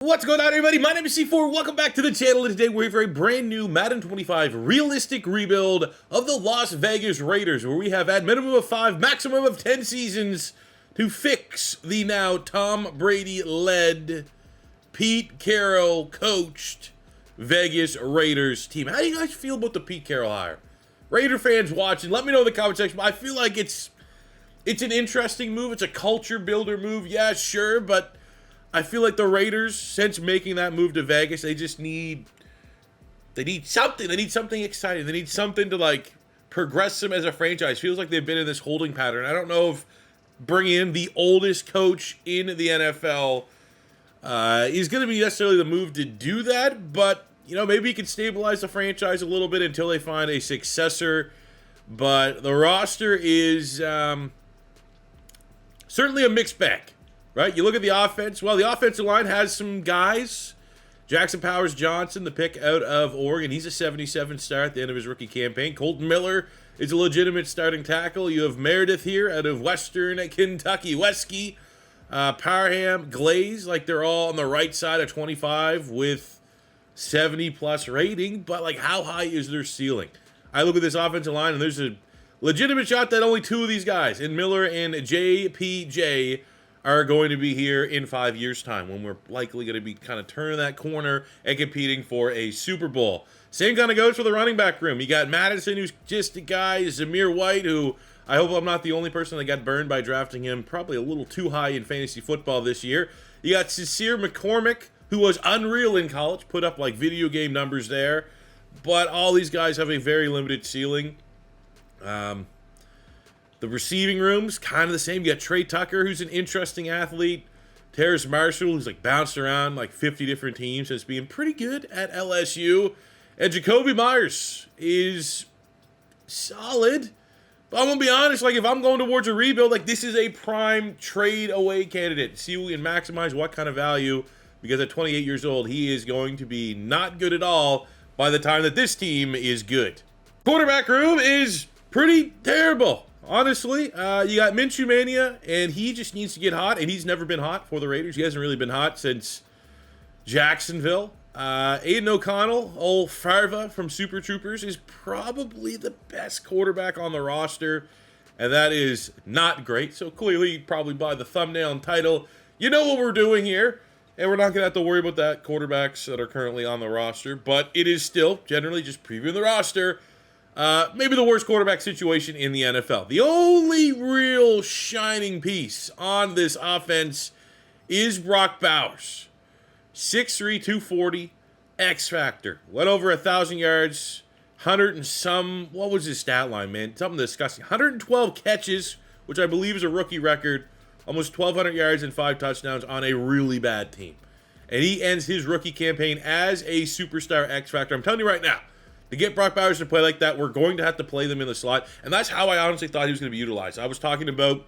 What's going on, everybody? My name is C4. Welcome back to the channel, and today we're here for a brand new Madden 25 realistic rebuild of the Las Vegas Raiders, where we have at minimum of 5, maximum of 10 seasons to fix the now Tom Brady-led, Pete Carroll-coached Vegas Raiders team. How do you guys feel about the Pete Carroll hire? Raider fans watching, let me know in the comment section. I feel like it's an interesting move. It's a culture builder move. Yeah, sure, but I feel like the Raiders, since making that move to Vegas, they need something. They need something exciting. They need something to, like, progress them as a franchise. Feels like they've been in this holding pattern. I don't know if bringing in the oldest coach in the NFL is going to be necessarily the move to do that, but, you know, maybe he can stabilize the franchise a little bit until they find a successor. But the roster is certainly a mixed bag. Right? You look at the offense. Well, the offensive line has some guys. Jackson Powers-Johnson, the pick out of Oregon. He's a 77 star at the end of his rookie campaign. Colton Miller is a legitimate starting tackle. You have Meredith here out of Western Kentucky. Wesky, Parham, Glaze. Like, they're all on the right side of 25 with 70-plus rating. But, like, how high is their ceiling? I look at this offensive line, and there's a legitimate shot that only two of these guys, in Miller and JPJ, are going to be here in 5 years' time, when we're likely going to be kind of turning that corner and competing for a Super Bowl. Same kind of goes for the running back room. You got Madison, who's just a guy, Zamir White, who I hope I'm not the only person that got burned by drafting him probably a little too high in fantasy football this year. You got Sincere McCormick, who was unreal in college, put up like video game numbers there, but all these guys have a very limited ceiling. The receiving room's kind of the same. You got Trey Tucker, who's an interesting athlete. Terrace Marshall, who's like bounced around like 50 different teams, has been pretty good at LSU. And Jacoby Myers is solid. But I'm going to be honest, like, if I'm going towards a rebuild, like, this is a prime trade away candidate. See if we can maximize what kind of value, because at 28 years old, he is going to be not good at all by the time that this team is good. Quarterback room is pretty terrible. Honestly, you got Minshew Mania, and he just needs to get hot, and he's never been hot for the Raiders. He hasn't really been hot since Jacksonville. Aiden O'Connell, old Farva from Super Troopers, is probably the best quarterback on the roster, and that is not great. So clearly, probably by the thumbnail and title, you know what we're doing here, and we're not going to have to worry about that quarterbacks that are currently on the roster, but it is still generally just previewing the roster. Maybe the worst quarterback situation in the NFL. The only real shining piece on this offense is Brock Bowers. 6'3", 240, X Factor. Went over 1,000 yards, 100 and some, what was his stat line, man? Something disgusting. 112 catches, which I believe is a rookie record. Almost 1,200 yards and 5 touchdowns on a really bad team. And he ends his rookie campaign as a superstar X Factor. I'm telling you right now, to get Brock Bowers to play like that, we're going to have to play them in the slot. And that's how I honestly thought he was going to be utilized. I was talking about,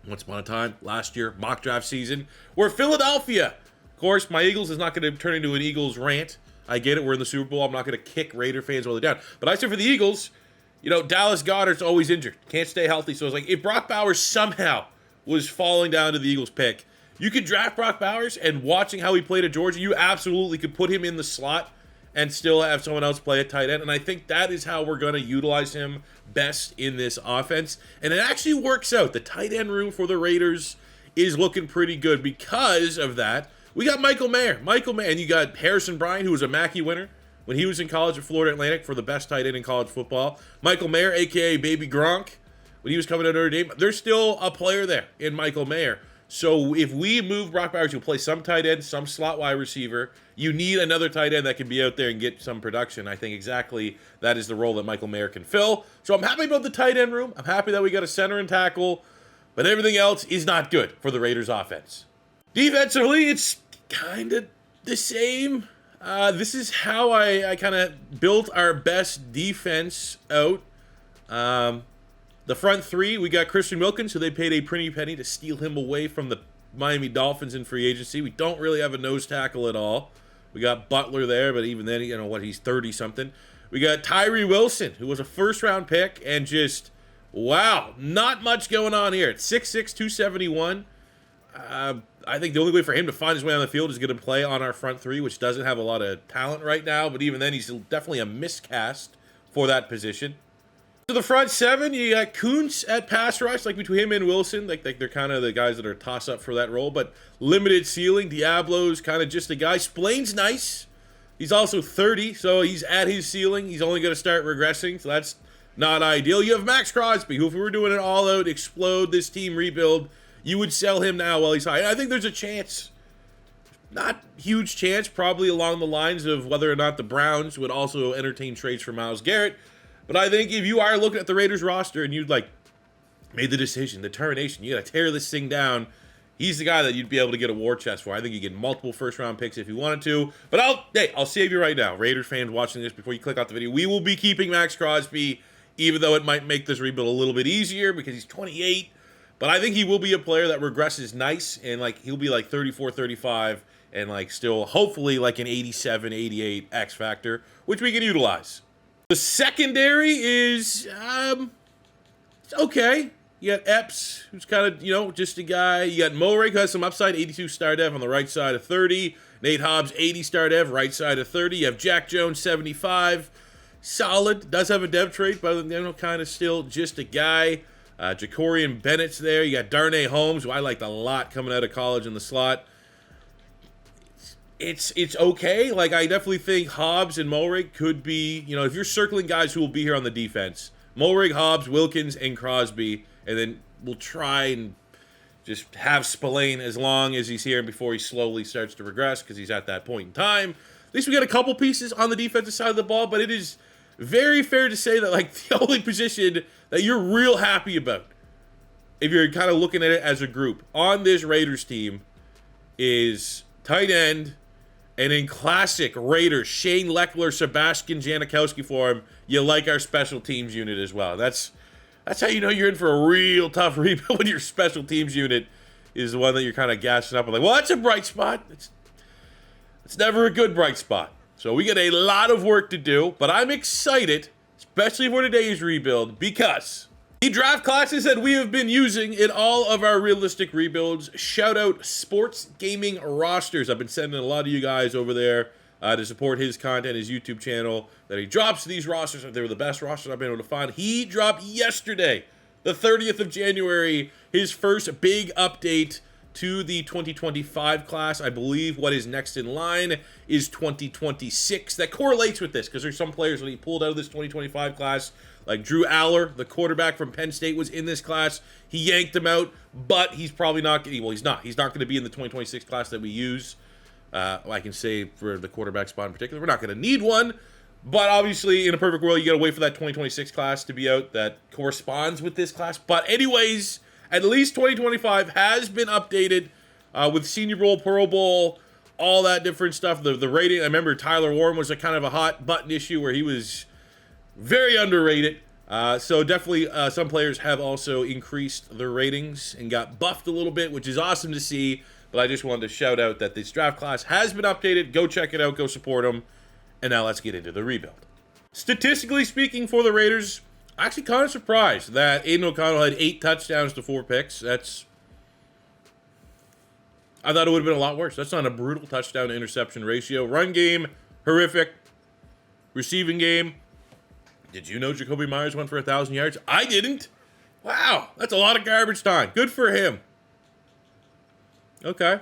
once upon a time, last year, mock draft season, where Philadelphia, of course, my Eagles is not going to turn into an Eagles rant. I get it. We're in the Super Bowl. I'm not going to kick Raider fans all the way down. But I said for the Eagles, you know, Dallas Goedert's always injured. Can't stay healthy. So I was like, if Brock Bowers somehow was falling down to the Eagles pick, you could draft Brock Bowers, and watching how he played at Georgia, you absolutely could put him in the slot and still have someone else play at tight end. And I think that is how we're going to utilize him best in this offense. And it actually works out. The tight end room for the Raiders is looking pretty good because of that. We got Michael Mayer. And you got Harrison Bryant, who was a Mackey winner when he was in college at Florida Atlantic for the best tight end in college football. Michael Mayer, a.k.a. Baby Gronk, when he was coming out of Notre Dame. There's still a player there in Michael Mayer. So if we move Brock Bowers, you'll play some tight end, some slot wide receiver. You need another tight end that can be out there and get some production. I think exactly that is the role that Michael Mayer can fill. So I'm happy about the tight end room. I'm happy that we got a center and tackle, but everything else is not good for the Raiders offense. Defensively, it's kind of the same. This is how I kind of built our best defense out. The front three, we got Christian Wilkins, who they paid a pretty penny to steal him away from the Miami Dolphins in free agency. We don't really have a nose tackle at all. We got Butler there, but even then, you know what, he's 30-something. We got Tyree Wilson, who was a first-round pick, and just, wow, not much going on here. At 6'6", 271. I think the only way for him to find his way on the field is going to play on our front three, which doesn't have a lot of talent right now. But even then, he's definitely a miscast for that position. To the front seven, you got Kuntz at pass rush, like between him and Wilson. Like they're kind of the guys that are toss up for that role, but limited ceiling. Diablo's kind of just a guy. Splain's nice. He's also 30, so he's at his ceiling. He's only going to start regressing, so that's not ideal. You have Max Crosby, who if we were doing an all-out explode this team rebuild, you would sell him now while he's high. And I think there's a chance, not huge chance, probably along the lines of whether or not the Browns would also entertain trades for Myles Garrett. But I think if you are looking at the Raiders roster and you'd like made the decision, determination, you got to tear this thing down, he's the guy that you'd be able to get a war chest for. I think you get multiple first-round picks if you wanted to. But I'll save you right now. Raiders fans watching this before you click off the video, we will be keeping Max Crosby, even though it might make this rebuild a little bit easier because he's 28. But I think he will be a player that regresses nice, and like he'll be like 34, 35, and like still hopefully like an 87, 88 X factor, which we can utilize. The secondary is it's okay. You got Epps, who's kind of, just a guy. You got Moehrig, who has some upside, 82 star dev on the right side of 30. Nate Hobbs, 80 star dev, right side of 30. You have Jack Jones, 75. Solid. Does have a dev trait, but kind of still just a guy. Jacorian Bennett's there. You got Darnay Holmes, who I liked a lot coming out of college in the slot. It's okay. Like, I definitely think Hobbs and Moehrig could be, if you're circling guys who will be here on the defense, Moehrig, Hobbs, Wilkins, and Crosby, and then we'll try and just have Spillane as long as he's here before he slowly starts to regress because he's at that point in time. At least we got a couple pieces on the defensive side of the ball, but it is very fair to say that, like, the only position that you're real happy about, if you're kind of looking at it as a group, on this Raiders team is tight end. And in classic Raiders, Shane Leckler, Sebastian Janikowski form, you like our special teams unit as well. That's how you know you're in for a real tough rebuild when your special teams unit is the one that you're kind of gassing up and like, well, that's a bright spot. It's never a good bright spot. So we got a lot of work to do, but I'm excited, especially for today's rebuild, because the draft classes that we have been using in all of our realistic rebuilds, shout out Sports Gaming Rosters. I've been sending a lot of you guys over there to support his content, his YouTube channel, that he drops these rosters. They were the best rosters I've been able to find. He dropped yesterday, the 30th of January, his first big update to the 2025 class. I believe what is next in line is 2026. That correlates with this because there's some players that he pulled out of this 2025 class, like Drew Aller, the quarterback from Penn State, was in this class. He yanked him out, but he's probably not going to, well, he's not going to be in the 2026 class that we use. I can say for the quarterback spot in particular, we're not going to need one, but obviously in a perfect world, you got to wait for that 2026 class to be out that corresponds with this class. But anyways, at least 2025 has been updated with Senior Bowl, Pro Bowl, all that different stuff. The rating, I remember Tyler Warren was a kind of a hot button issue where he was very underrated. So definitely some players have also increased their ratings and got buffed a little bit, which is awesome to see. But I just wanted to shout out that this draft class has been updated. Go check it out. Go support them. And now let's get into the rebuild. Statistically speaking for the Raiders, actually kind of surprised that Aiden O'Connell had 8 touchdowns to 4 picks. I thought it would have been a lot worse. That's not a brutal touchdown to interception ratio. Run game, horrific. Receiving game, did you know Jacoby Myers went for 1,000 yards? I didn't. Wow, that's a lot of garbage time. Good for him. Okay.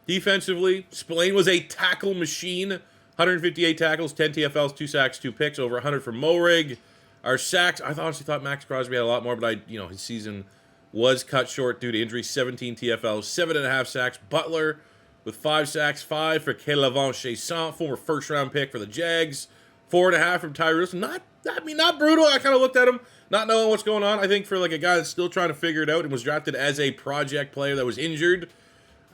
Defensively, Spillane was a tackle machine. 158 tackles, 10 TFLs, 2 sacks, 2 picks, over 100 from Moehrig. Our sacks, I honestly thought Max Crosby had a lot more, but his season was cut short due to injury. 17 TFLs, 7.5 sacks. Butler with 5 sacks, 5 for Kelavon Chaisson, former first-round pick for the Jags. 4.5 from Tyrus. Not brutal. I kind of looked at him, not knowing what's going on. I think for like a guy that's still trying to figure it out and was drafted as a project player that was injured,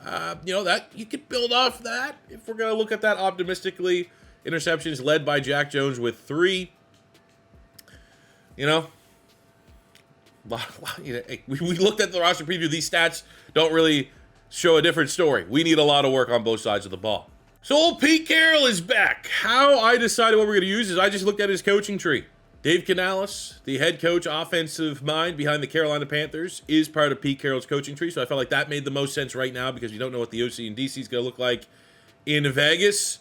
that you could build off that if we're going to look at that optimistically. Interceptions led by Jack Jones with 3. We looked at the roster preview. These stats don't really show a different story. We need a lot of work on both sides of the ball. So old Pete Carroll is back. How I decided what we're going to use is I just looked at his coaching tree. Dave Canales, the head coach, offensive mind behind the Carolina Panthers, is part of Pete Carroll's coaching tree. So I felt like that made the most sense right now because you don't know what the OC and DC is going to look like in Vegas.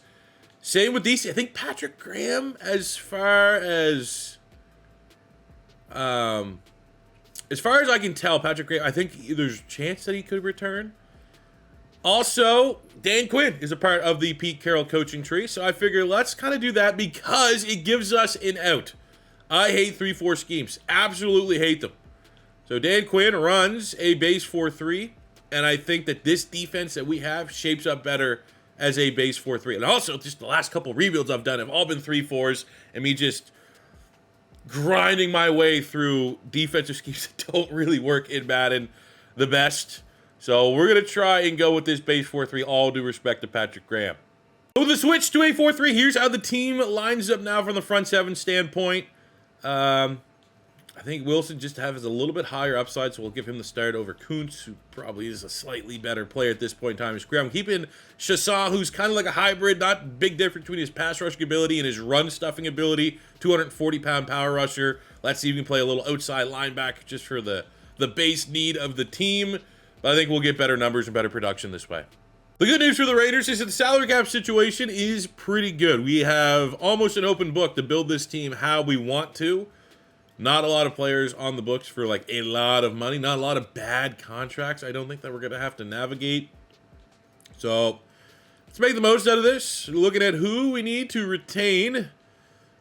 Same with DC. I think Patrick Graham, as far as I can tell, Patrick Graham, I think there's a chance that he could return. Also, Dan Quinn is a part of the Pete Carroll coaching tree, so I figure let's kind of do that because it gives us an out. I hate 3-4 schemes. Absolutely hate them. So Dan Quinn runs a base 4-3, and I think that this defense that we have shapes up better as a base 4-3. And also, just the last couple rebuilds I've done have all been 3-4s, and me just grinding my way through defensive schemes that don't really work in Madden the best. So we're going to try and go with this base 4-3, all due respect to Patrick Graham. So with the switch to a 4-3, here's how the team lines up now from the front seven standpoint. I think Wilson just has a little bit higher upside, so we'll give him the start over Kuntz, who probably is a slightly better player at this point in time. I'm keeping Chassaw, who's kind of like a hybrid, not big difference between his pass rushing ability and his run stuffing ability. 240-pound power rusher. Let's see if he can play a little outside linebacker just for the base need of the team. But I think we'll get better numbers and better production this way. The good news for the Raiders is that the salary cap situation is pretty good. We have almost an open book to build this team how we want to. Not a lot of players on the books for like a lot of money. Not a lot of bad contracts. I don't think that we're going to have to navigate. So let's make the most out of this. Looking at who we need to retain.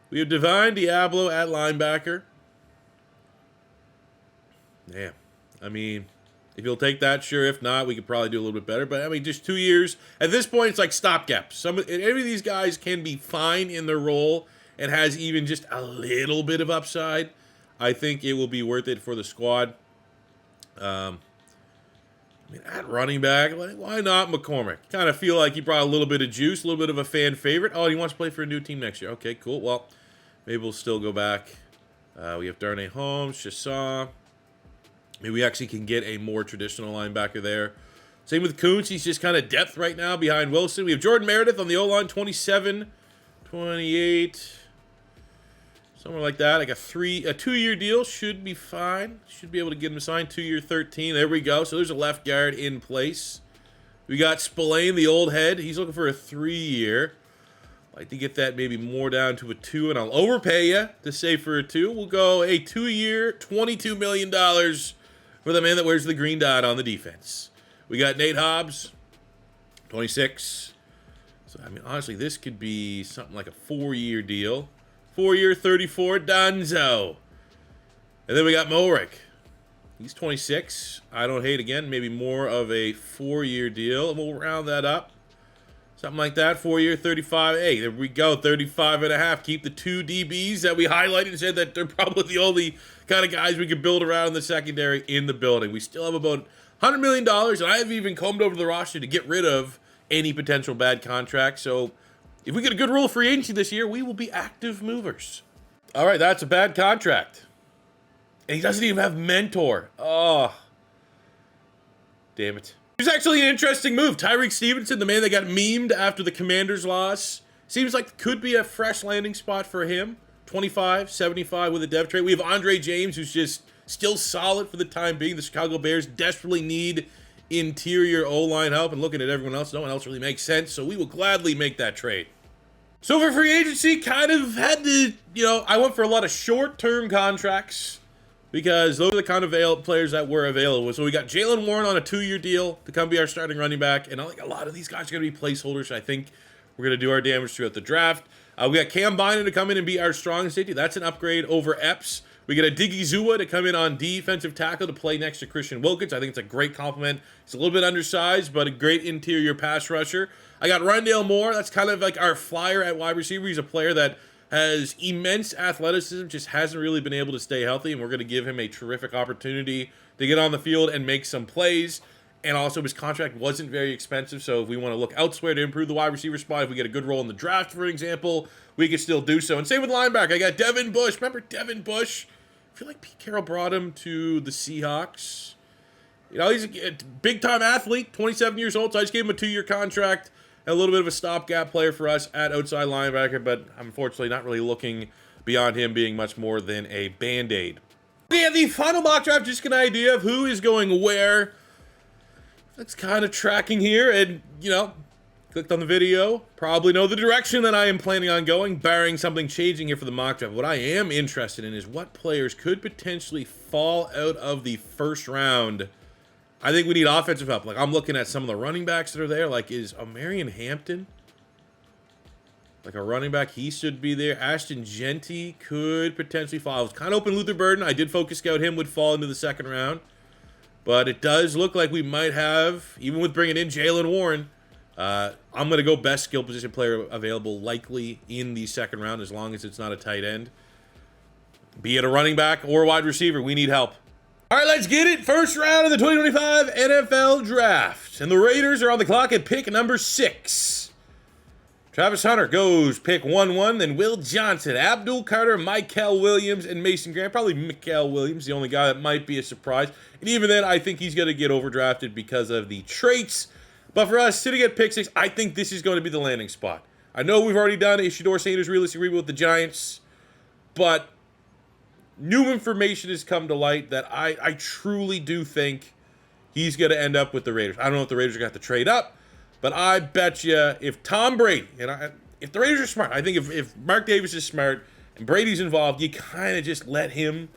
We have Divine Diablo at linebacker. Yeah, I mean, if you'll take that, sure. If not, we could probably do a little bit better. But, I mean, just 2 years. At this point, it's like stopgaps. Every of these guys can be fine in their role and has even just a little bit of upside. I think it will be worth it for the squad. I mean, at running back, like, why not McCormick? Kind of feel like he brought a little bit of juice, a little bit of a fan favorite. Oh, he wants to play for a new team next year. Okay, cool. Well, maybe we'll still go back. We have Darnay Holmes, Chassaw. Maybe we actually can get a more traditional linebacker there. Same with Kuntz. He's just kind of depth right now behind Wilson. We have Jordan Meredith on the O-line, 27, 28, somewhere like that. Like a 2-year deal should be fine. Should be able to get him signed 2-year 13. There we go. So there's a left guard in place. We got Spillane, the old head. He's looking for a 3-year. I'd like to get that maybe more down to a 2, and I'll overpay you to say for a 2. We'll go a 2-year, $22 million for the man that wears the green dot on the defense. We got Nate Hobbs, 26. So, I mean, honestly, this could be something like a 4-year deal. 4-year, 34, Donzo. And then we got Morik. He's 26. I don't hate, again, maybe more of a 4-year deal. And we'll round that up. Something like that, 4-year, 35. Hey, there we go, 35 and a half. Keep the 2 DBs that we highlighted and said that they're probably the only kind of guys we could build around in the secondary in the building. We still have about $100 million, and I have even combed over the roster to get rid of any potential bad contracts. So if we get a good roll of free agency this year, we will be active movers. All right, that's a bad contract. And he doesn't even have mentor. Oh, damn it. Here's actually an interesting move. Tyreek Stevenson, the man that got memed after the Commanders' loss. Seems like could be a fresh landing spot for him. 25, 75 with a dev trade. We have Andre James, who's just still solid for the time being. The Chicago Bears desperately need interior O-line help. And looking at everyone else, no one else really makes sense. So we will gladly make that trade. So for free agency, kind of had to, I went for a lot of short-term contracts, because those are the kind of players that were available. So we got Jalen Warren on a 2-year deal to come be our starting running back. And I think a lot of these guys are going to be placeholders. I think we're going to do our damage throughout the draft. We got Cam Bynum to come in and be our strong safety. That's an upgrade over Epps. We got a Diggy Zua to come in on defensive tackle to play next to Christian Wilkins. I think it's a great compliment. He's a little bit undersized, but a great interior pass rusher. I got Rondale Moore. That's kind of like our flyer at wide receiver. He's a player that has immense athleticism, just hasn't really been able to stay healthy, and we're going to give him a terrific opportunity to get on the field and make some plays. And also, his contract wasn't very expensive, so if we want to look elsewhere to improve the wide receiver spot, if we get a good role in the draft, for example, we could still do so. And same with linebacker. I got Devin Bush. Remember Devin Bush? I feel like Pete Carroll brought him to the Seahawks. He's a big-time athlete, 27 years old, so I just gave him a 2-year contract. A little bit of a stopgap player for us at outside linebacker, but unfortunately not really looking beyond him being much more than a Band-Aid. Yeah, the final mock draft, just get an idea of who is going where. That's kind of tracking here, and, you know, clicked on the video, probably know the direction that I am planning on going, barring something changing here for the mock draft. What I am interested in is what players could potentially fall out of the first round. I think we need offensive help. Like, I'm looking at some of the running backs that are there. Like, is Marion Hampton like a running back? He should be there. Ashton Genty could potentially fall. I was kind of hoping Luther Burden, I did focus scout him, would fall into the second round. But it does look like we might have, even with bringing in Jalen Warren, I'm going to go best skill position player available likely in the second round, as long as it's not a tight end. Be it a running back or a wide receiver, we need help. All right, let's get it. First round of the 2025 NFL Draft. And the Raiders are on the clock at pick number 6. Travis Hunter goes pick 1-1, then Will Johnson, Abdul Carter, Michael Williams, and Mason Graham. Probably Michael Williams, the only guy that might be a surprise. And even then, I think he's going to get overdrafted because of the traits. But for us, sitting at pick 6, I think this is going to be the landing spot. I know we've already done a Shedeur Sanders realistic rebuild with the Giants, but new information has come to light that I truly do think he's going to end up with the Raiders. I don't know if the Raiders are going to have to trade up, but I bet you if Tom Brady, and if the Raiders are smart, I think if Mark Davis is smart and Brady's involved, you kind of just let him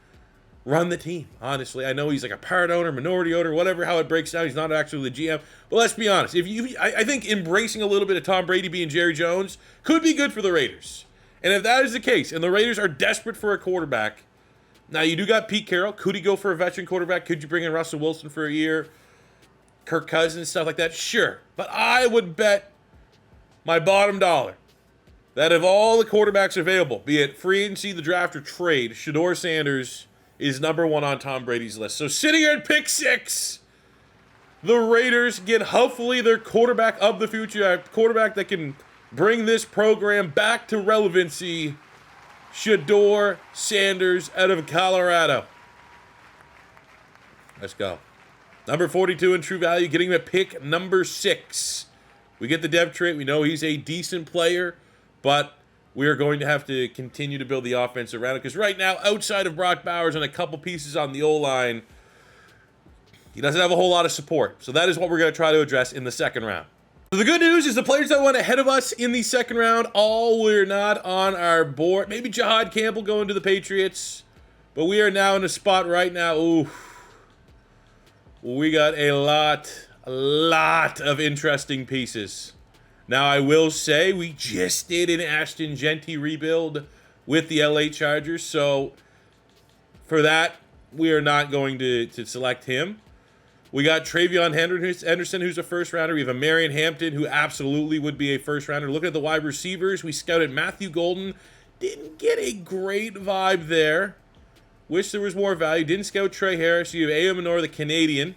run the team, honestly. I know he's like a part owner, minority owner, whatever, how it breaks down. He's not actually the GM. But let's be honest. I think embracing a little bit of Tom Brady being Jerry Jones could be good for the Raiders. And if that is the case, and the Raiders are desperate for a quarterback, now you do got Pete Carroll. Could he go for a veteran quarterback? Could you bring in Russell Wilson for a year? Kirk Cousins, stuff like that? Sure. But I would bet my bottom dollar that of all the quarterbacks available, be it free agency, the draft, or trade, Shedeur Sanders is number 1 on Tom Brady's list. So sitting here at pick 6, the Raiders get hopefully their quarterback of the future, a quarterback that can bring this program back to relevancy, Shedeur Sanders out of Colorado. Let's go. Number 42 in true value, getting him at pick number 6. We get the depth trait. We know he's a decent player, but we are going to have to continue to build the offense around it, because right now, outside of Brock Bowers and a couple pieces on the O-line, he doesn't have a whole lot of support. So that is what we're going to try to address in the second round. So the good news is the players that went ahead of us in the second round, all were not on our board. Maybe Jahad Campbell going to the Patriots, but we are now in a spot right now. Ooh, we got a lot of interesting pieces. Now, I will say we just did an Ashton Genty rebuild with the LA Chargers, so for that, we are not going to select him. We got Travion Henderson, who's a first-rounder. We have a Marion Hampton, who absolutely would be a first-rounder. Looking at the wide receivers, we scouted Matthew Golden. Didn't get a great vibe there. Wish there was more value. Didn't scout Trey Harris. You have Ayamenor, the Canadian.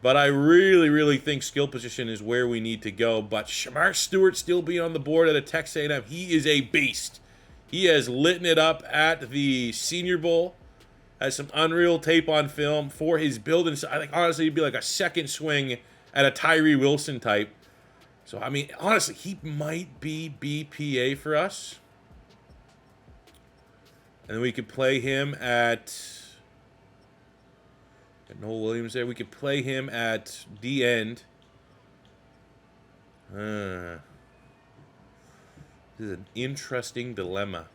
But I really think skill position is where we need to go. But Shedeur Stewart still being on the board at a Texas A&M. He is a beast. He has lit it up at the Senior Bowl. Has some unreal tape on film for his build. And I think, honestly, he'd be like a second swing at a Tyree Wilson type. So, I mean, honestly, he might be BPA for us. And then we could play him at... Noel Williams there. We could play him at the end. This is an interesting dilemma.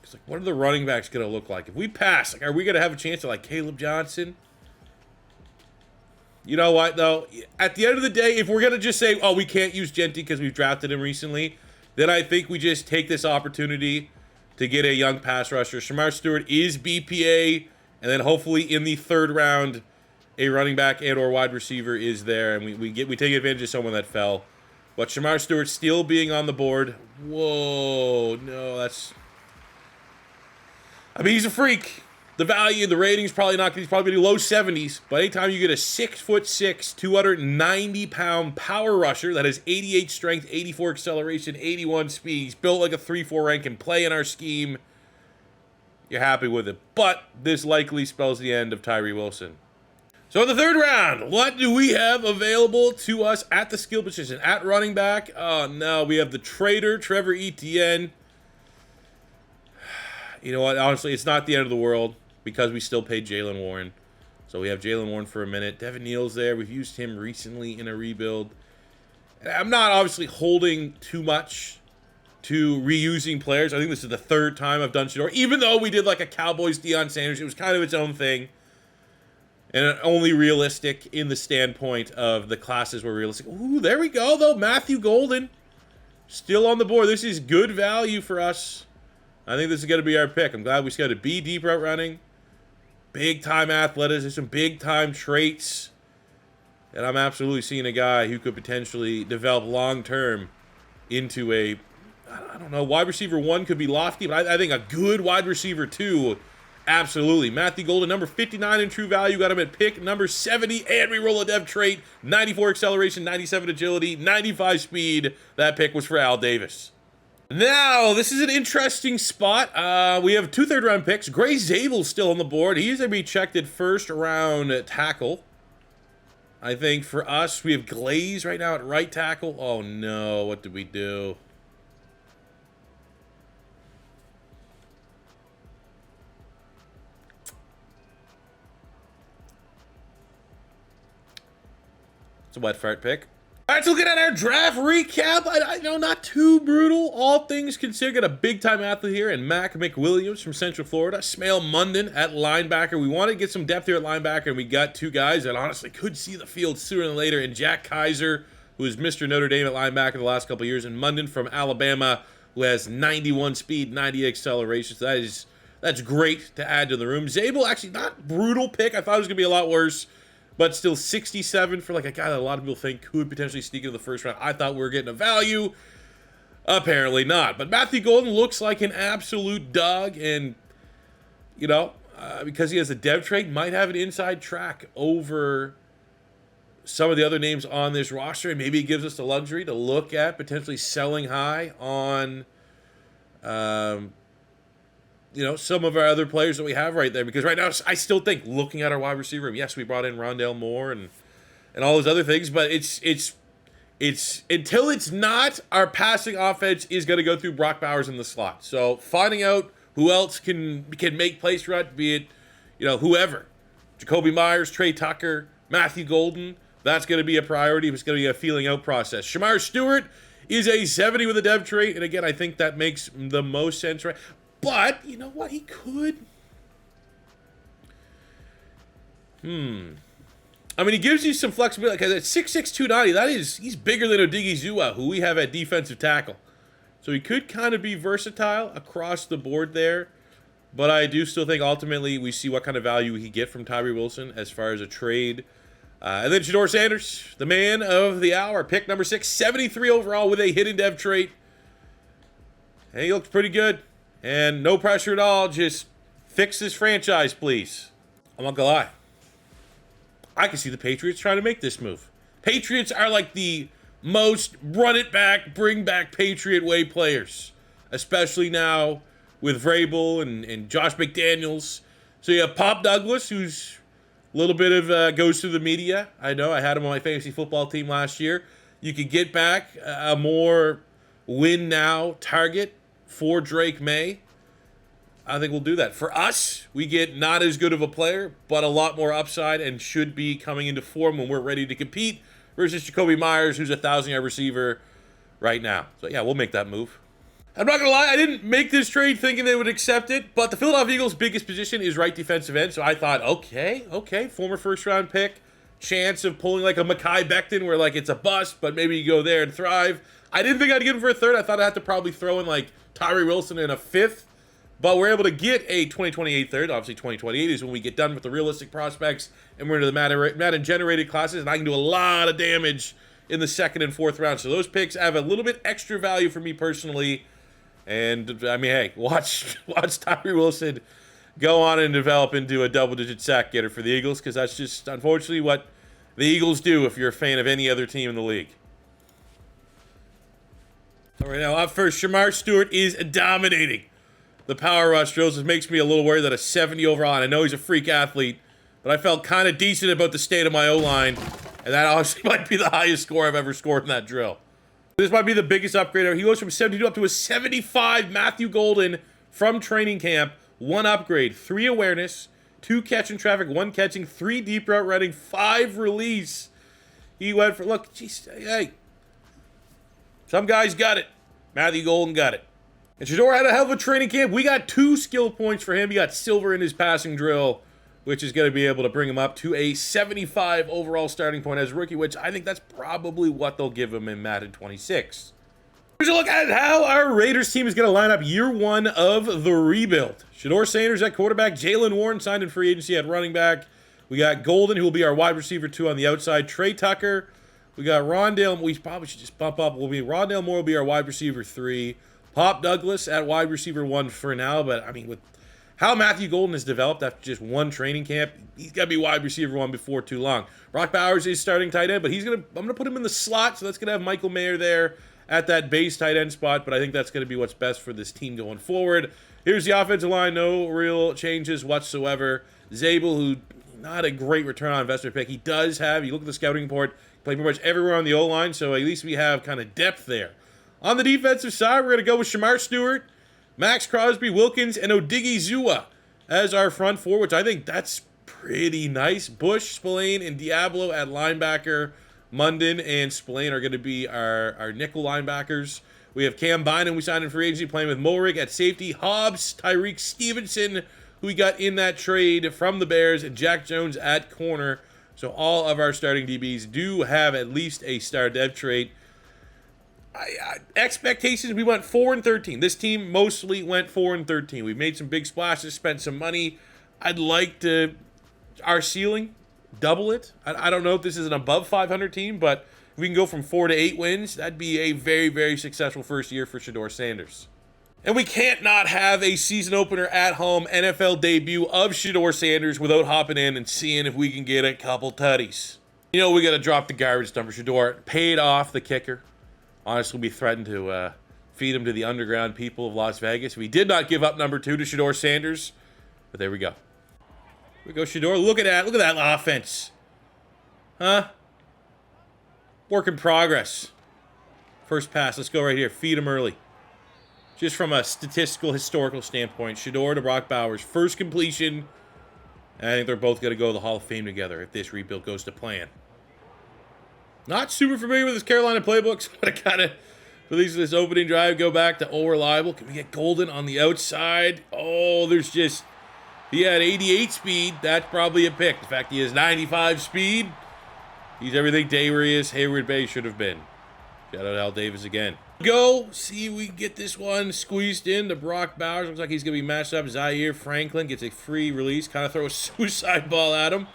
It's like, what are the running backs going to look like? If we pass, like, are we going to have a chance at, like, Caleb Johnson? You know what, though? At the end of the day, if we're going to just say, oh, we can't use Genty because we've drafted him recently, then I think we just take this opportunity to get a young pass rusher. Shedeur Stewart is BPA, and then hopefully in the third round, a running back and or wide receiver is there, and we take advantage of someone that fell. But Shedeur Stewart still being on the board. Whoa, no, that's... I mean, he's a freak. The value, the rating's probably not, he's probably low 70s, but anytime you get a 6'6", 290-pound power rusher that has 88 strength, 84 acceleration, 81 speed, he's built like a 3-4 rank and play in our scheme, you're happy with it. But this likely spells the end of Tyree Wilson. So in the third round, what do we have available to us at the skill position? At running back, oh no, we have the traitor, Trevor Etienne. You know what, honestly, it's not the end of the world because we still paid Jalen Warren. So we have Jalen Warren for a minute. Devin Neal's there. We've used him recently in a rebuild. I'm not obviously holding too much to reusing players. I think this is the third time I've done Shedeur. Even though we did like a Cowboys Deion Sanders, it was kind of its own thing. And only realistic in the standpoint of the classes were realistic. Ooh, there we go, though. Matthew Golden still on the board. This is good value for us. I think this is going to be our pick. I'm glad we got a B deep route running. Big-time athleticism, big-time traits. And I'm absolutely seeing a guy who could potentially develop long-term into a, I don't know, wide receiver 1 could be lofty, but I think a good wide receiver 2. Absolutely. Matthew Golden, number 59 in true value. Got him at pick number 70. And we roll a dev trait. 94 acceleration, 97 agility, 95 speed. That pick was for Al Davis. Now, this is an interesting spot. We have 2 third-round picks. Gray Zabel's still on the board. He's going to be checked at first-round tackle. I think for us, we have Glaze right now at right tackle. Oh, no. What did we do? It's a wet fart pick. All right, so looking at our draft recap, I know not too brutal. All things considered, got a big-time athlete here in Mac McWilliams from Central Florida. Smail Munden at linebacker. We wanted to get some depth here at linebacker, and we got 2 guys that honestly could see the field sooner than later. And Jack Kaiser, who is Mr. Notre Dame at linebacker the last couple of years, and Munden from Alabama, who has 91 speed, 90 acceleration. So that's great to add to the room. Zabel, actually not brutal pick. I thought it was going to be a lot worse. But still 67 for like a guy that a lot of people think could potentially sneak into the first round. I thought we were getting a value. Apparently not. But Matthew Golden looks like an absolute dog. And, you know, because he has a dev trait, might have an inside track over some of the other names on this roster. And maybe it gives us the luxury to look at selling high on you know, some of our other players that we have right there. Because right now, I still think, looking at our wide receiver room, yes, we brought in Rondale Moore and all those other things, but it's until it's not, our passing offense is going to go through Brock Bowers in the slot. So finding out who else can make plays throughout, be it, you know, whoever, Jacoby Myers, Trey Tucker, Matthew Golden, that's going to be a priority. It's going to be a feeling out process. Shedeur Stewart is a 70 with a dev trait, and again, I think that makes the most sense, right? But, you know what, he could. I mean, he gives you some flexibility. Because at 6'6", 290, he's bigger than Odigizua, who we have at defensive tackle. So he could kind of be versatile across the board there. But I do still think ultimately we see what kind of value he get from Tyree Wilson as far as a trade. And then Shedeur Sanders, the man of the hour, pick number 6, 73 overall with a hidden dev trait. And he looks pretty good. And no pressure at all. Just fix this franchise, please. I'm not gonna lie. I can see the Patriots trying to make this move. Patriots are like the most run it back, bring back Patriot way players. Especially now with Vrabel and Josh McDaniels. So you have Pop Douglas, who's a little bit of goes through the media. I know, I had him on my fantasy football team last year. You could get back a more win now target for Drake May. I think we'll do that. For us, we get not as good of a player, but a lot more upside and should be coming into form when we're ready to compete versus Jacoby Myers, who's a 1,000-yard receiver right now. So, yeah, we'll make that move. I'm not going to lie, I didn't make this trade thinking they would accept it, but the Philadelphia Eagles' biggest position is right defensive end, so I thought, okay, former first-round pick, chance of pulling like a Mekhi Becton where, like, it's a bust, but maybe you go there and thrive. I didn't think I'd get him for a third. I thought I'd have to probably throw in, like, Tyree Wilson in a 5th, but we're able to get a 2028 third. Obviously, 2028 is when we get done with the realistic prospects and we're into the Madden-generated classes, and I can do a lot of damage in the 2nd and 4th round. So those picks have a little bit extra value for me personally. And, I mean, hey, watch Tyree Wilson go on and develop into a double-digit sack getter for the Eagles, because that's just, unfortunately, what the Eagles do if you're a fan of any other team in the league. So right now, up first, Shedeur Stewart is dominating the power rush drills. It makes me a little worried that a 70 overall, and I know he's a freak athlete, but I felt kind of decent about the state of my O-line, and that honestly might be the highest score I've ever scored in that drill. This might be the biggest upgrade ever. He goes from 72 up to a 75. Matthew Golden from training camp. 1 upgrade, 3 awareness, 2 catching traffic, 1 catching, 3 deep route running, 5 release. He went for, look, geez, hey. Some guys got it. Matthew Golden got it. And Shedeur had a hell of a training camp. We got 2 skill points for him. He got silver in his passing drill, which is going to be able to bring him up to a 75 overall starting point as a rookie, which I think that's probably what they'll give him in Madden 26. Here's a look at how our Raiders team is going to line up year 1 of the rebuild. Shedeur Sanders at quarterback. Jalen Warren signed in free agency at running back. We got Golden, who will be our wide receiver 2 on the outside. Trey Tucker. We got Rondale. We probably should just bump up. Rondale Moore will be our wide receiver 3. Pop Douglas at wide receiver 1 for now. But, I mean, with how Matthew Golden has developed after just 1 training camp, he's got to be wide receiver 1 before too long. Brock Bowers is starting tight end, but I'm going to put him in the slot, so that's going to have Michael Mayer there at that base tight end spot, but I think that's going to be what's best for this team going forward. Here's the offensive line. No real changes whatsoever. Zabel, who not a great return on investment pick. He does have, you look at the scouting report, played pretty much everywhere on the O-line, so at least we have kind of depth there. On the defensive side, we're going to go with Shamar Stewart, Max Crosby, Wilkins, and Odigi Zua as our front 4, which I think that's pretty nice. Bush, Spillane, and Diablo at linebacker. Munden and Spillane are going to be our nickel linebackers. We have Cam Bynum, we signed in free agency, playing with Mulrig at safety. Hobbs, Tyreek Stevenson, who we got in that trade from the Bears, and Jack Jones at corner. So all of our starting DBs do have at least a star dev trait. Expectations, we went 4-13. This team mostly went 4-13. We've made some big splashes, spent some money. I'd like to, our ceiling, double it. I don't know if this is an above 500 team, but if we can go from 4 to 8 wins, that'd be a very, very successful first year for Shedeur Sanders. And we can't not have a season opener at home NFL debut of Shedeur Sanders without hopping in and seeing if we can get a couple tutties. You know, we got to drop the garbage dump for Shedeur. Paid off the kicker. Honestly, we threatened to feed him to the underground people of Las Vegas. We did not give up number 2 to Shedeur Sanders, but there we go. Here we go, Shedeur. Look at that. Look at that offense. Huh? Work in progress. First pass. Let's go right here. Feed him early. Just from a statistical, historical standpoint, Shedeur to Brock Bowers. First completion. And I think they're both going to go to the Hall of Fame together if this rebuild goes to plan. Not super familiar with his Carolina playbooks, but I kind of, for this opening drive, go back to all reliable. Can we get Golden on the outside? Oh, there's just, he had 88 speed. That's probably a pick. The fact he has 95 speed, he's everything Darius Hayward Bay should have been. Shout out Al Davis again. Go, see if we can get this one squeezed in to Brock Bowers. Looks like he's going to be matched up. Zaire Franklin gets a free release. Kind of throw a suicide ball at him.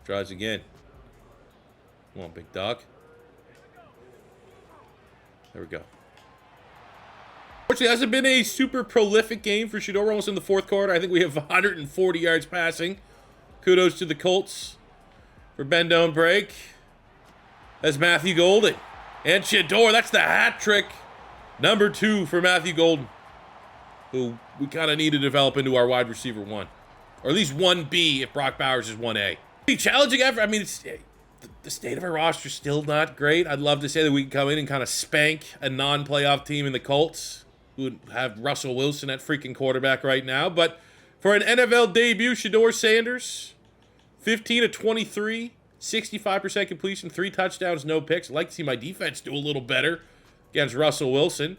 Tries again. Come on, big dog. There we go. Unfortunately, it hasn't been a super prolific game for Shedeur. Almost in the 4th quarter. I think we have 140 yards passing. Kudos to the Colts for bend, don't break. That's Matthew Golden. And Shedeur, that's the hat trick. Number 2 for Matthew Golden, who we kind of need to develop into our wide receiver 1. Or at least 1B if Brock Bowers is 1A. Challenging effort. I mean, the state of our roster is still not great. I'd love to say that we can come in and kind of spank a non-playoff team in the Colts, who would have Russell Wilson at freaking quarterback right now. But for an NFL debut, Shedeur Sanders, 15 of 23, 65% completion, 3 touchdowns, no picks. I'd like to see my defense do a little better against Russell Wilson.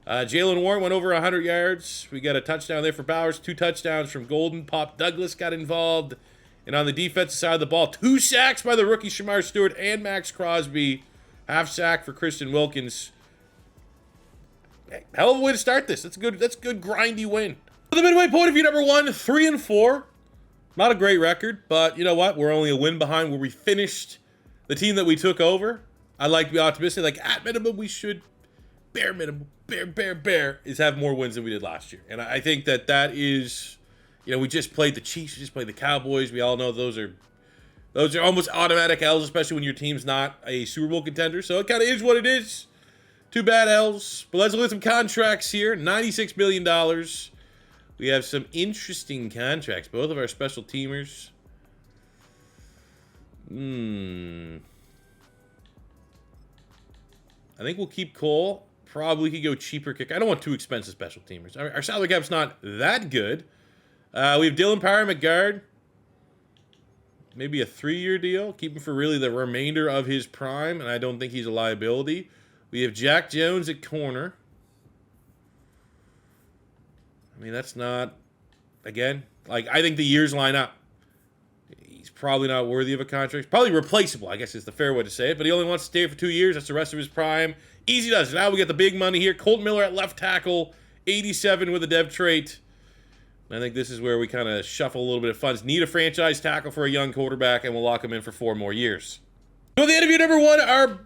Jalen Warren went over 100 yards. We got a touchdown there for Bowers, 2 touchdowns from Golden. Pop Douglas got involved. And on the defensive side of the ball, 2 sacks by the rookie Shamar Stewart and Max Crosby. Half sack for Christian Wilkins. Hell of a way to start this. That's good grindy win. The midway point of view number 1, 3-4. Not a great record, but you know what? We're only a win behind where we finished the team that we took over. I'd like to be optimistic. Like, at minimum, we should, bare minimum, bare, is have more wins than we did last year. And I think that is... You know, we just played the Chiefs, we just played the Cowboys. We all know those are almost automatic L's, especially when your team's not a Super Bowl contender. So it kind of is what it is. Two bad L's. But let's look at some contracts here. $96 million. We have some interesting contracts. Both of our special teamers. I think we'll keep Cole. Probably could go cheaper kick. I don't want too expensive special teamers. Our salary cap's not that good. We have Dylan Power McGuard. Maybe a 3-year deal. Keep him for really the remainder of his prime, and I don't think he's a liability. We have Jack Jones at corner. I mean, that's not, again, like, I think the years line up. He's probably not worthy of a contract. He's probably replaceable, I guess is the fair way to say it, but he only wants to stay for 2 years. That's the rest of his prime. Easy does. Now we get the big money here. Colton Miller at left tackle, 87 with a dev trait. I think this is where we kind of shuffle a little bit of funds. Need a franchise tackle for a young quarterback, and we'll lock him in for 4 more years. So at the end of year number 1, our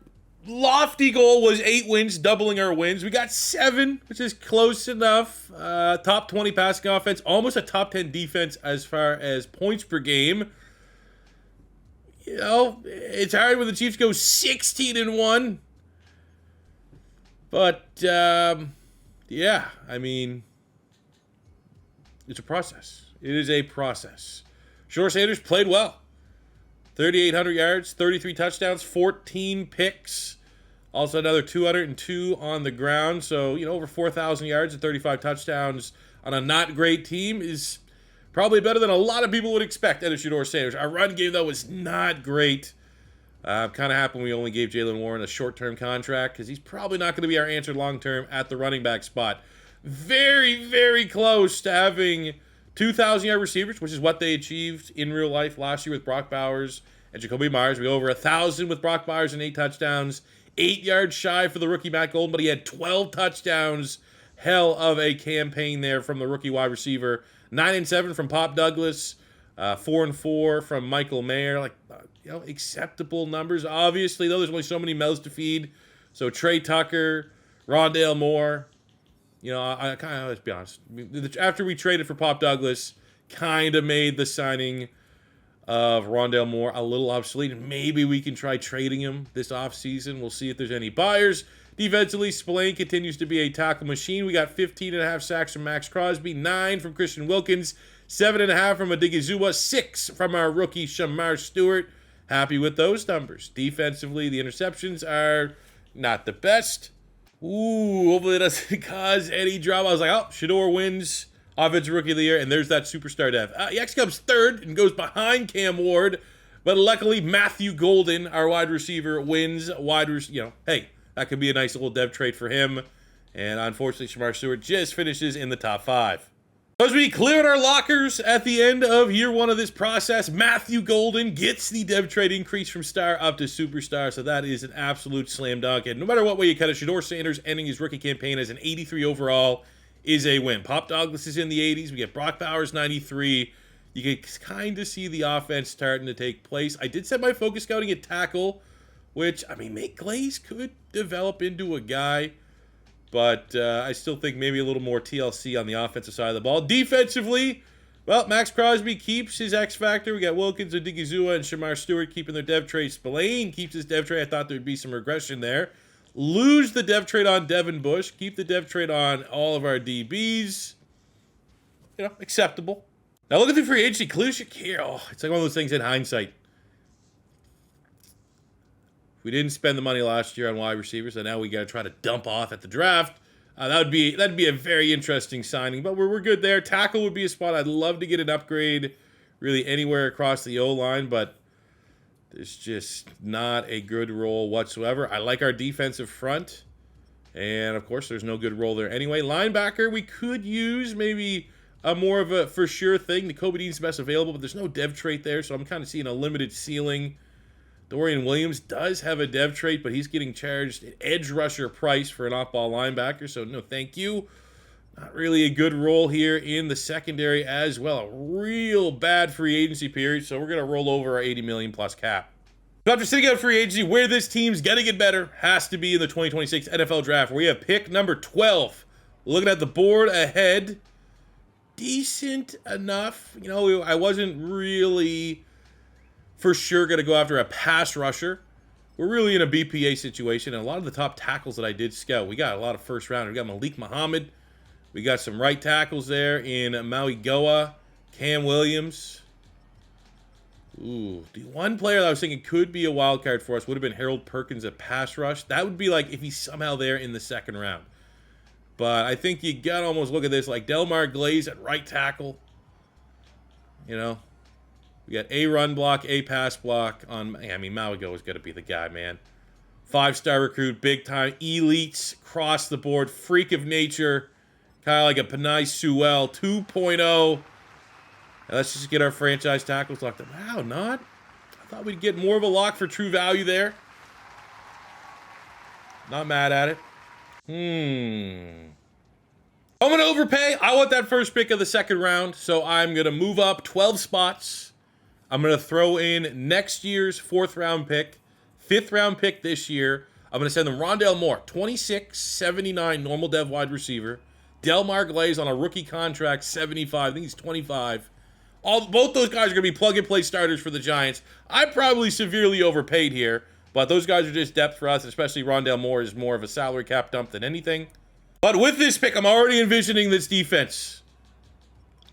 lofty goal was 8 wins, doubling our wins. We got 7, which is close enough. Top 20 passing offense, almost a top 10 defense as far as points per game. You know, it's hard when the Chiefs go 16-1. But, yeah, I mean, it's a process. It is a process. Shedeur Sanders played well. 3,800 yards, 33 touchdowns, 14 picks. Also another 202 on the ground. So, you know, over 4,000 yards and 35 touchdowns on a not great team is probably better than a lot of people would expect out of Shedeur Sanders. Our run game, though, was not great. I'm kind of happy we only gave Jaylen Warren a short-term contract because he's probably not going to be our answer long-term at the running back spot. Very, very close to having 2,000-yard receivers, which is what they achieved in real life last year with Brock Bowers and Jacoby Myers. We over 1,000 with Brock Bowers and 8 touchdowns. 8 yards shy for the rookie Matt Golden, but he had 12 touchdowns. Hell of a campaign there from the rookie wide receiver. 9-7 from Pop Douglas. 4-4 from Michael Mayer. Like, you know, acceptable numbers. Obviously, though, there's only so many mouths to feed. So Trey Tucker, Rondale Moore. You know, I kind of, let's be honest. After we traded for Pop Douglas, kind of made the signing of Rondale Moore a little obsolete. Maybe we can try trading him this offseason. We'll see if there's any buyers. Defensively, Spillane continues to be a tackle machine. We got 15.5 sacks from Max Crosby, 9 from Christian Wilkins, 7.5 from Odigizua, 6 from our rookie Shedeur Stewart. Happy with those numbers. Defensively, the interceptions are not the best. Ooh, hopefully it doesn't cause any drama. I was like, oh, Shedeur wins Offensive Rookie of the Year, and there's that superstar dev. He actually comes third and goes behind Cam Ward, but luckily Matthew Golden, our wide receiver, wins hey, that could be a nice little dev trait for him. And unfortunately, Shedeur Stewart just finishes in the top 5. As we cleared our lockers at the end of year 1 of this process, Matthew Golden gets the dev trade increase from star up to superstar, so that is an absolute slam dunk. And no matter what way you cut it, Shedeur Sanders ending his rookie campaign as an 83 overall is a win. Pop Douglas is in the 80s. We get Brock Bowers 93. You can kind of see the offense starting to take place. I did set my focus scouting at tackle, which, I mean, Nate Glaze could develop into a guy. But I still think maybe a little more TLC on the offensive side of the ball. Defensively, well, Max Crosby keeps his X factor. We got Wilkins, Odigizua, and Shedeur Stewart keeping their dev trade. Spillane keeps his dev trade. I thought there would be some regression there. Lose the dev trade on Devin Bush. Keep the dev trade on all of our DBs. You know, acceptable. Now look at the free agency. Khalil Shakir. Oh, it's like one of those things in hindsight. We didn't spend the money last year on wide receivers, and now we got to try to dump off at the draft. That'd be a very interesting signing, but we're good there. Tackle would be a spot I'd love to get an upgrade, really anywhere across the O-line, but there's just not a good role whatsoever. I like our defensive front, and of course, there's no good role there anyway. Linebacker, we could use maybe a more of a for sure thing. Nakobe Dean's the best available, but there's no dev trait there, so I'm kind of seeing a limited ceiling. Dorian Williams does have a dev trait, but he's getting charged an edge rusher price for an off-ball linebacker, so no thank you. Not really a good role here in the secondary as well. A real bad free agency period, so we're going to roll over our $80 million plus cap. So after sitting out free agency, where this team's going to get better has to be in the 2026 NFL Draft, where we have pick number 12. Looking at the board ahead, decent enough. You know, I wasn't really for sure going to go after a pass rusher. we're really in a BPA situation, and a lot of the top tackles that I did scout, we got a lot of first round. We got Malik Muhammad. We got some right tackles there in Maui Goa, Cam Williams. Ooh, the one player that I was thinking could be a wild card for us would have been Harold Perkins at pass rush. That would be like if he's somehow there in the second round. But I think you got to almost look at this like Delmar Glaze at right tackle. You know, we got a run block, a pass block on. I mean, Maui Goa is going to be the guy, man. 5-star recruit, big time, elites, cross the board, freak of nature, kind of like a Panay Sewell 2.0. Let's just get our franchise tackles locked up. Wow, not. I thought we'd get more of a lock for true value there. Not mad at it. I'm going to overpay. I want that first pick of the second round, so I'm going to move up 12 spots. I'm going to throw in next year's 4th round pick, 5th round pick this year. I'm going to send them Rondale Moore, 26.79 normal dev wide receiver. Delmar Glaze on a rookie contract, 75. I think he's 25. Both those guys are going to be plug-and-play starters for the Giants. I probably severely overpaid here, but those guys are just depth for us, especially Rondale Moore is more of a salary cap dump than anything. But with this pick, I'm already envisioning this defense.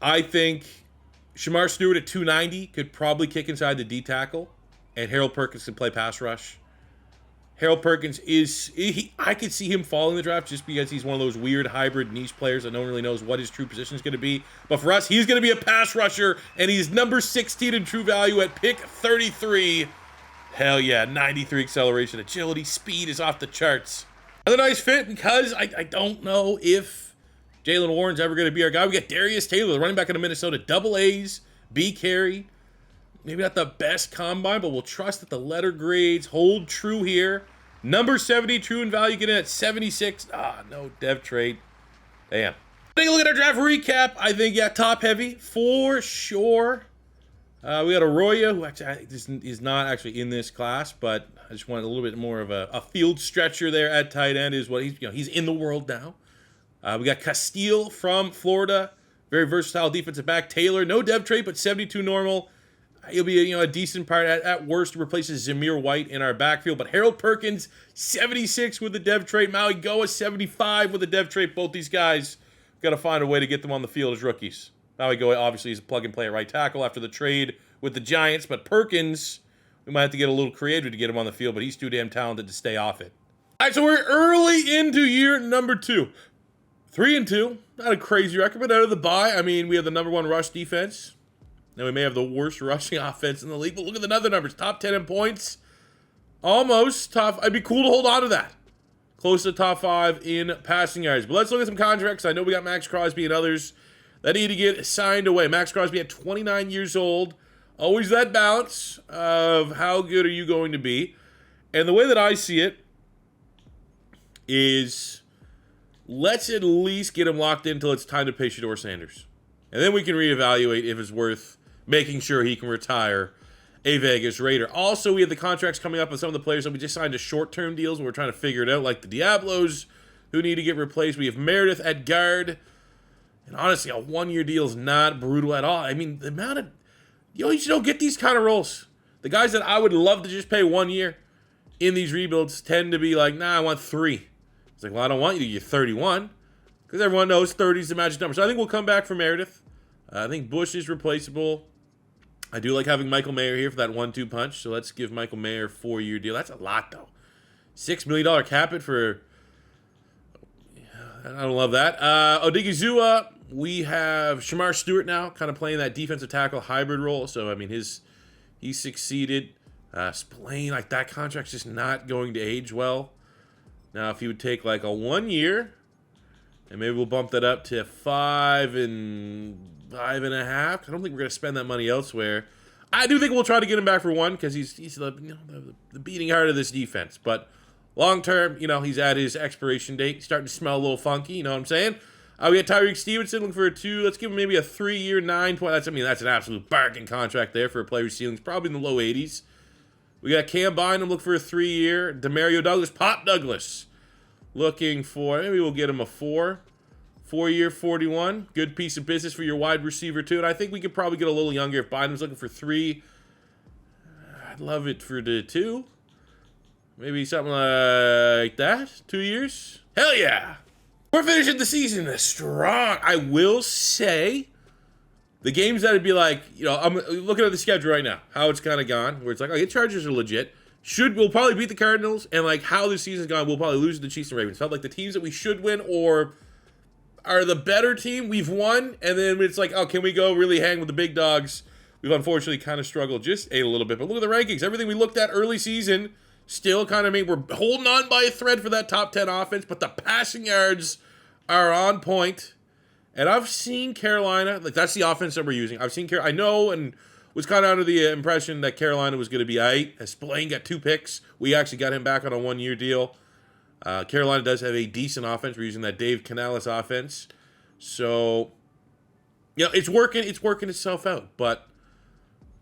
I think Shamar Stewart at 290 could probably kick inside the D tackle, and Harold Perkins can play pass rush. Harold Perkins I could see him falling in the draft just because he's one of those weird hybrid niche players that no one really knows what his true position is going to be. But for us, he's going to be a pass rusher, and he's number 16 in true value at pick 33. Hell yeah, 93 acceleration, agility, speed is off the charts. Another nice fit because I don't know if Jalen Warren's ever going to be our guy. We got Darius Taylor, the running back out of Minnesota, double A's, B carry. Maybe not the best combine, but we'll trust that the letter grades hold true here. Number 70, true in value, get in at 76. No dev trade. Damn. Take a look at our draft recap. I think, yeah, top heavy for sure. We got Arroyo, who actually is not actually in this class, but I just wanted a little bit more of a field stretcher there at tight end. Is what he's in the world now. We got Castile from Florida, very versatile defensive back. Taylor, no dev trade, but 72 normal. He'll be a decent part at worst. Replaces Zamir White in our backfield. But Harold Perkins, 76 with the dev trait. Maui Goa, 75 with the dev trait. Both these guys, got to find a way to get them on the field as rookies. Maui Goa obviously is a plug-and-play at right tackle after the trade with the Giants. But Perkins, we might have to get a little creative to get him on the field. But he's too damn talented to stay off it. All right, so we're early into year number 2. 3-2. Not a crazy record, but out of the bye, I mean, we have the number 1 rush defense. Now, we may have the worst rushing offense in the league, but look at the other numbers. Top 10 in points. Almost top. I'd be cool to hold on to that. Close to top 5 in passing yards. But let's look at some contracts. I know we got Max Crosby and others that need to get signed away. Max Crosby at 29 years old. Always that balance of how good are you going to be. And the way that I see it is let's at least get him locked in until it's time to pay Shedeur Sanders. And then we can reevaluate if it's worth making sure he can retire a Vegas Raider. Also, we have the contracts coming up with some of the players that we just signed to short-term deals and we're trying to figure it out, like the Diablos, who need to get replaced. We have Meredith at guard. And honestly, a 1-year deal is not brutal at all. I mean, the amount of... you just don't get these kind of roles. The guys that I would love to just pay 1 year in these rebuilds tend to be like, nah, I want 3. It's like, well, I don't want you to get 31. Because everyone knows 30 is the magic number. So I think we'll come back for Meredith. I think Bush is replaceable. I do like having Michael Mayer here for that 1-2 punch. So let's give Michael Mayer a 4-year deal. That's a lot, though. $6 million cap it for... I don't love that. Odigizua, we have Shamar Stewart now, kind of playing that defensive tackle hybrid role. So, I mean, he succeeded. Spillane, like that contract's just not going to age well. Now, if he would take like a 1 year... and maybe we'll bump that up to 5 and 5.5. I don't think we're going to spend that money elsewhere. I do think we'll try to get him back for 1 because he's the beating heart of this defense. But long term, he's at his expiration date. He's starting to smell a little funky. You know what I'm saying? We got Tyreek Stevenson looking for a 2. Let's give him maybe a 3-year 9 point. That's an absolute bargain contract there for a player whose ceiling's probably in the low 80s. We got Cam Bynum looking for a 3-year. Demario Douglas, Pop Douglas. Looking for, maybe we'll get him a 4-year 41. Good piece of business for your wide receiver, too. And I think we could probably get a little younger. If Bynum's looking for 3, I'd love it for the 2. Maybe something like that. 2 years. Hell yeah. We're finishing the season strong. I will say, the games that would be like, you know, I'm looking at the schedule right now, how it's kind of gone, where it's like, okay, Chargers are legit. We'll probably beat the Cardinals, and like how this season's gone, we'll probably lose to the Chiefs and Ravens. Felt like the teams that we should win or are the better team, we've won, and then it's like, oh, can we go really hang with the big dogs? We've unfortunately kind of struggled just a little bit. But look at the rankings. Everything we looked at early season still kind of we're holding on by a thread for that top 10 offense, but the passing yards are on point. And I've seen Carolina, like that's the offense that we're using. I've seen I know and was kind of under the impression that Carolina was going to be aight. Spillane got 2 picks. We actually got him back on a 1-year deal. Carolina does have a decent offense. We're using that Dave Canales offense. So, you know, it's working itself out. But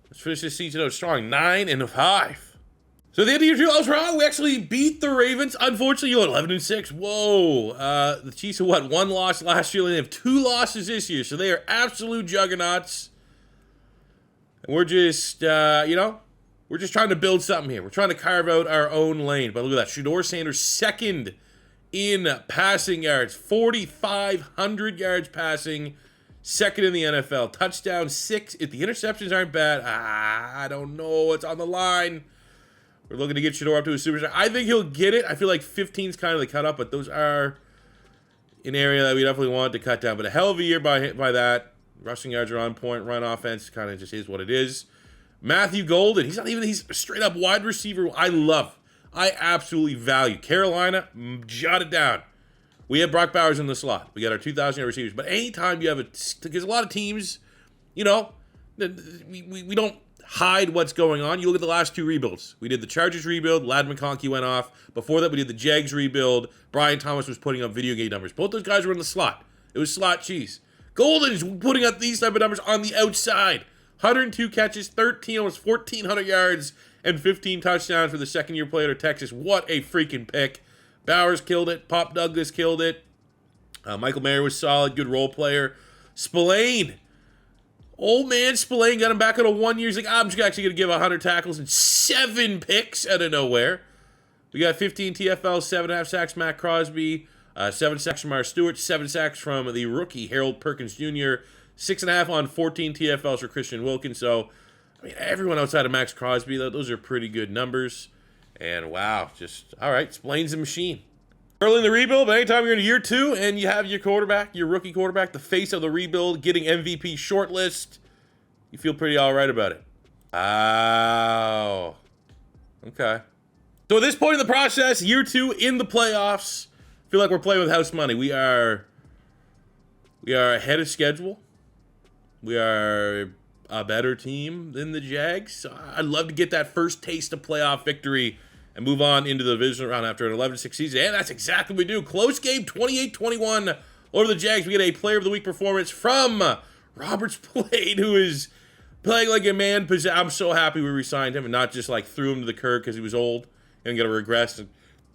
let's finish this season out strong. 9-5. So at the end of year 2, I was wrong. We actually beat the Ravens. Unfortunately, you're 11-6. Whoa. The Chiefs have, 1 loss last year. They have 2 losses this year. So they are absolute juggernauts. And we're just, we're just trying to build something here. We're trying to carve out our own lane. But look at that. Shedeur Sanders, second in passing yards. 4,500 yards passing. Second in the NFL. Touchdown 6. If the interceptions aren't bad, I don't know. It's on the line. We're looking to get Shedeur up to a superstar. I think he'll get it. I feel like 15 is kind of the cut up, but those are an area that we definitely wanted to cut down. But a hell of a year by that. Rushing yards are on point. Run offense kind of just is what it is. Matthew Golden. He's a straight up wide receiver. I absolutely value. Carolina, jot it down. We have Brock Bowers in the slot. We got our 2,000 yard receivers. But anytime you have because a lot of teams, we don't hide what's going on. You look at the last 2 rebuilds. We did the Chargers rebuild. Ladd McConkey went off. Before that, we did the Jags rebuild. Brian Thomas was putting up video game numbers. Both those guys were in the slot. It was slot cheese. Golden is putting up these type of numbers on the outside. 102 catches, 13, almost 1,400 yards, and 15 touchdowns for the second-year player of Texas. What a freaking pick. Bowers killed it. Pop Douglas killed it. Michael Mayer was solid. Good role player. Spillane. Old man Spillane got him back on a 1 year. He's like, I'm just actually going to give 100 tackles and 7 picks out of nowhere. We got 15 TFLs, 7.5 sacks, Matt Crosby, 7 sacks from our Stewart, 7 sacks from the rookie, Harold Perkins Jr., 6.5 on 14 TFLs for Christian Wilkins. So, I mean, everyone outside of Max Crosby, those are pretty good numbers. And wow, just, all right, Spillane's a machine. Early in the rebuild, but anytime you're in year 2 and you have your quarterback, your rookie quarterback, the face of the rebuild, getting MVP shortlist, you feel pretty all right about it. Oh. Okay. So at this point in the process, year 2 in the playoffs, I feel like we're playing with house money. We are ahead of schedule. We are a better team than the Jags. So I'd love to get that first taste of playoff victory and move on into the divisional round after an 11-6 season. And that's exactly what we do. Close game, 28-21 over the Jags. We get a Player of the Week performance from Robert Spillane, who is playing like a man. I'm so happy we re-signed him and not just like threw him to the curb because he was old and going to regress. And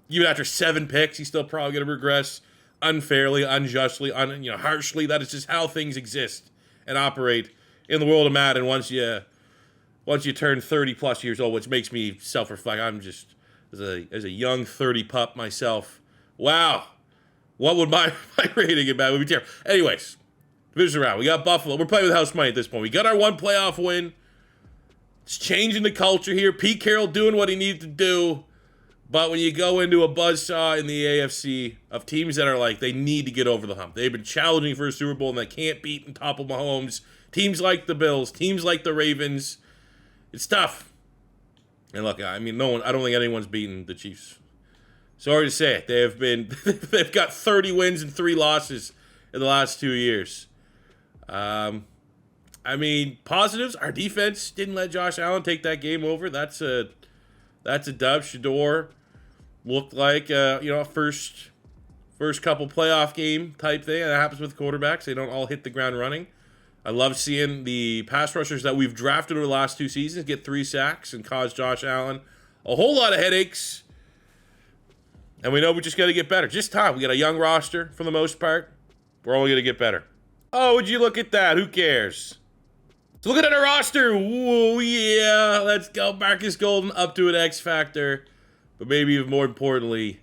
even after 7 picks, he's still probably going to regress unfairly, unjustly, harshly. That is just how things exist and operate in the world of Madden once you turn 30 plus years old, which makes me self-reflect. I'm just as a young 30 pup myself. Wow. What would my rating get back? Would be terrible. Anyways, division round. We got Buffalo. We're playing with house money at this point. We got our 1 playoff win. It's changing the culture here. Pete Carroll doing what he needed to do. But when you go into a buzzsaw in the AFC of teams that are like, they need to get over the hump. They've been challenging for a Super Bowl and they can't beat and topple Mahomes. Teams like the Bills, teams like the Ravens. It's tough. And look, I mean, I don't think anyone's beaten the Chiefs. Sorry to say it. They've got 30 wins and 3 losses in the last 2 years. I mean, positives, our defense didn't let Josh Allen take that game over. That's a dub. Shedeur looked like first couple playoff game type thing. That happens with quarterbacks. They don't all hit the ground running. I love seeing the pass rushers that we've drafted over the last 2 seasons get 3 sacks and cause Josh Allen a whole lot of headaches. And we know we just got to get better. Just time. We got a young roster for the most part. We're only going to get better. Oh, would you look at that? Who cares? So looking at our roster. Ooh, yeah. Let's go. Marcus Golden up to an X Factor. but maybe even more importantly,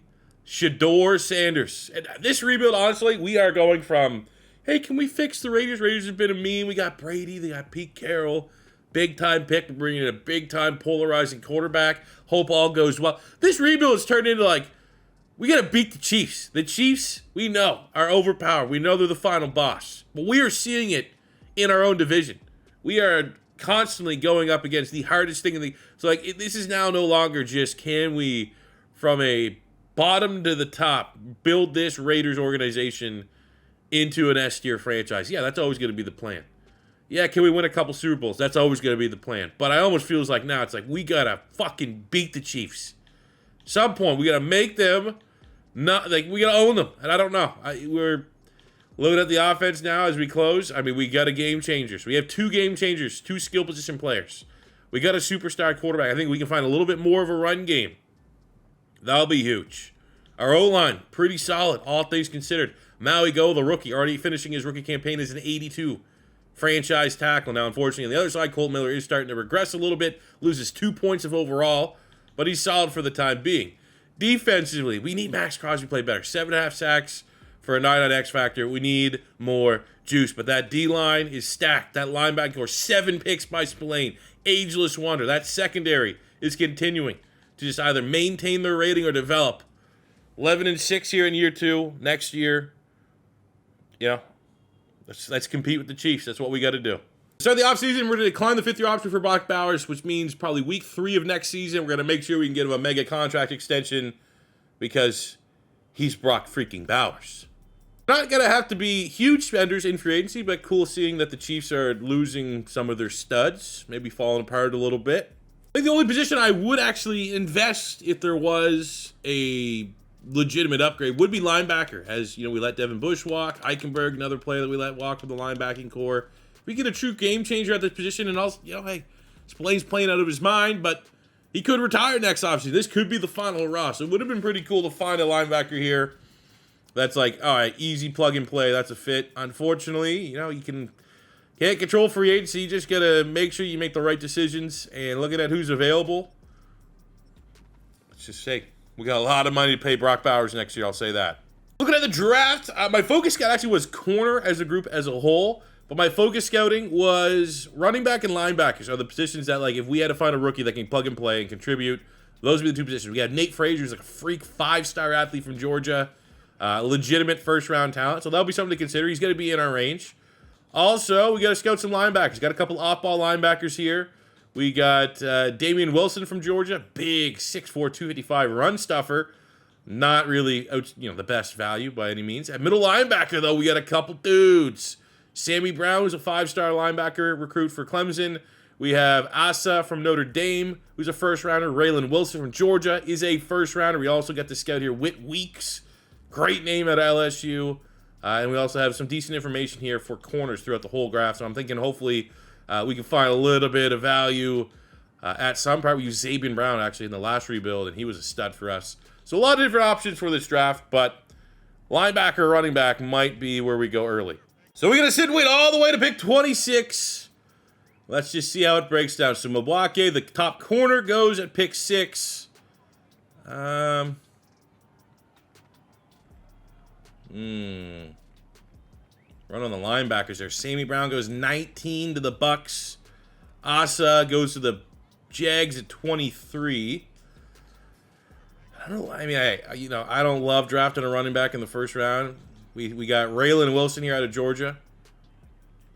Shedeur Sanders. And this rebuild, honestly, we are going from, hey, can we fix the Raiders? Raiders have been a meme. We got Brady. They got Pete Carroll. Big-time pick. We're bringing in a big-time polarizing quarterback. Hope all goes well. This rebuild has turned into, like, we got to beat the Chiefs. The Chiefs, we know, are overpowered. We know they're the final boss. But we are seeing it in our own division. We are constantly going up against the hardest thing in the... So, like, this is now no longer just, can we, from a bottom to the top, build this Raiders organization into an S-tier franchise? Yeah, that's always going to be the plan. Yeah, can we win a couple Super Bowls? That's always going to be the plan. But I almost feels like now it's like we got to fucking beat the Chiefs. Some point, we got to make them not... Like, we got to own them. And I don't know. We're looking at the offense now as we close. I mean, we got a game changer. So we have 2 game changers, 2 skill position players. We got a superstar quarterback. I think we can find a little bit more of a run game. That'll be huge. Our O-line, pretty solid, all things considered. Maui Go, the rookie, already finishing his rookie campaign as an 82 franchise tackle. Now, unfortunately, on the other side, Colt Miller is starting to regress a little bit, loses 2 points of overall, but he's solid for the time being. Defensively, we need Max Crosby to play better. 7.5 sacks for a 9 on X Factor. We need more juice, but that D-line is stacked. That linebacker core, 7 picks by Spillane. Ageless wonder. That secondary is continuing to just either maintain their rating or develop. 11-6 here in year 2. Next year, let's compete with the Chiefs. That's what we got to do. So the offseason, we're going to decline the 5th-year option for Brock Bowers, which means probably week 3 of next season, we're going to make sure we can get him a mega contract extension because he's Brock freaking Bowers. Not going to have to be huge spenders in free agency, but cool seeing that the Chiefs are losing some of their studs, maybe falling apart a little bit. I think the only position I would actually invest if there was a legitimate upgrade would be linebacker. As you know, we let Devin Bush walk. Eichenberg, another player that we let walk from the linebacking core. If we get a true game changer at this position, and also, hey, Spillane's playing out of his mind, but he could retire next offseason. This could be the final hurrah. So it would have been pretty cool to find a linebacker here that's like, all right, easy plug and play. That's a fit. Unfortunately, you can't control free agency. You just got to make sure you make the right decisions. And looking at who's available, let's just say we got a lot of money to pay Brock Bowers next year. I'll say that. Looking at the draft, my focus scout actually was corner as a group as a whole. But my focus scouting was running back and linebackers are the positions that, like, if we had to find a rookie that can plug and play and contribute, those would be the 2 positions. We have Nate Frazier, who's like a freak 5-star athlete from Georgia, legitimate first-round talent. So that'll be something to consider. He's going to be in our range. Also, we got to scout some linebackers. Got a couple off-ball linebackers here. We got Damian Wilson from Georgia, big 6'4", 255 run stuffer. Not really, the best value by any means. At middle linebacker, though, we got a couple dudes. Sammy Brown, who's a 5-star linebacker recruit for Clemson. We have Asa from Notre Dame, who's a first-rounder. Raylan Wilson from Georgia is a first-rounder. We also got to scout here Whit Weeks. Great name at LSU. And we also have some decent information here for corners throughout the whole graph. So I'm thinking hopefully we can find a little bit of value at some part. We used Zabian Brown, actually, in the last rebuild, and he was a stud for us. So a lot of different options for this draft, but linebacker, running back might be where we go early. So we're going to sit and wait all the way to pick 26. Let's just see how it breaks down. So Milwaukee, the top corner, goes at pick 6. Run on the linebackers there. Sammy Brown goes 19 to the Bucks. Asa goes to the Jags at 23. I don't love drafting a running back in the first round. We got Raylan Wilson here out of Georgia.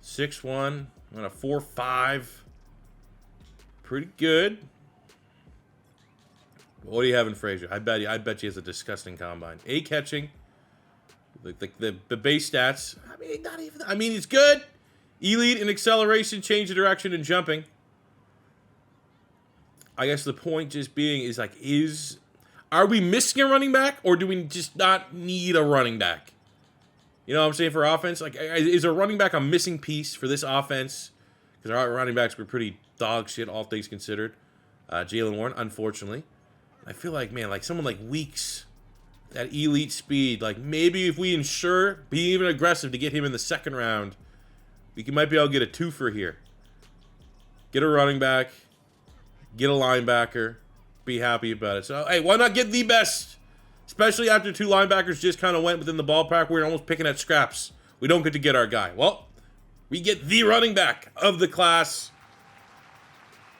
6'1", on a 4'5". Pretty good. What do you have in Frazier? I bet you he has a disgusting combine. A catching. The base stats. He's good. Elite in acceleration, change of direction, and jumping. I guess the point just being is are we missing a running back, or do we just not need a running back? You know what I'm saying, for offense? Is a running back a missing piece for this offense? Because our running backs were pretty dog shit, all things considered. Jaylen Warren, unfortunately. I feel like, someone like Weeks, that elite speed, maybe if we ensure, be even aggressive to get him in the second round, we might be able to get a twofer here. Get a running back, get a linebacker, be happy about it. So, hey, why not get the best? Especially after 2 linebackers just kind of went within the ballpark. We're almost picking at scraps. We don't get to get our guy. Well, we get the running back of the class.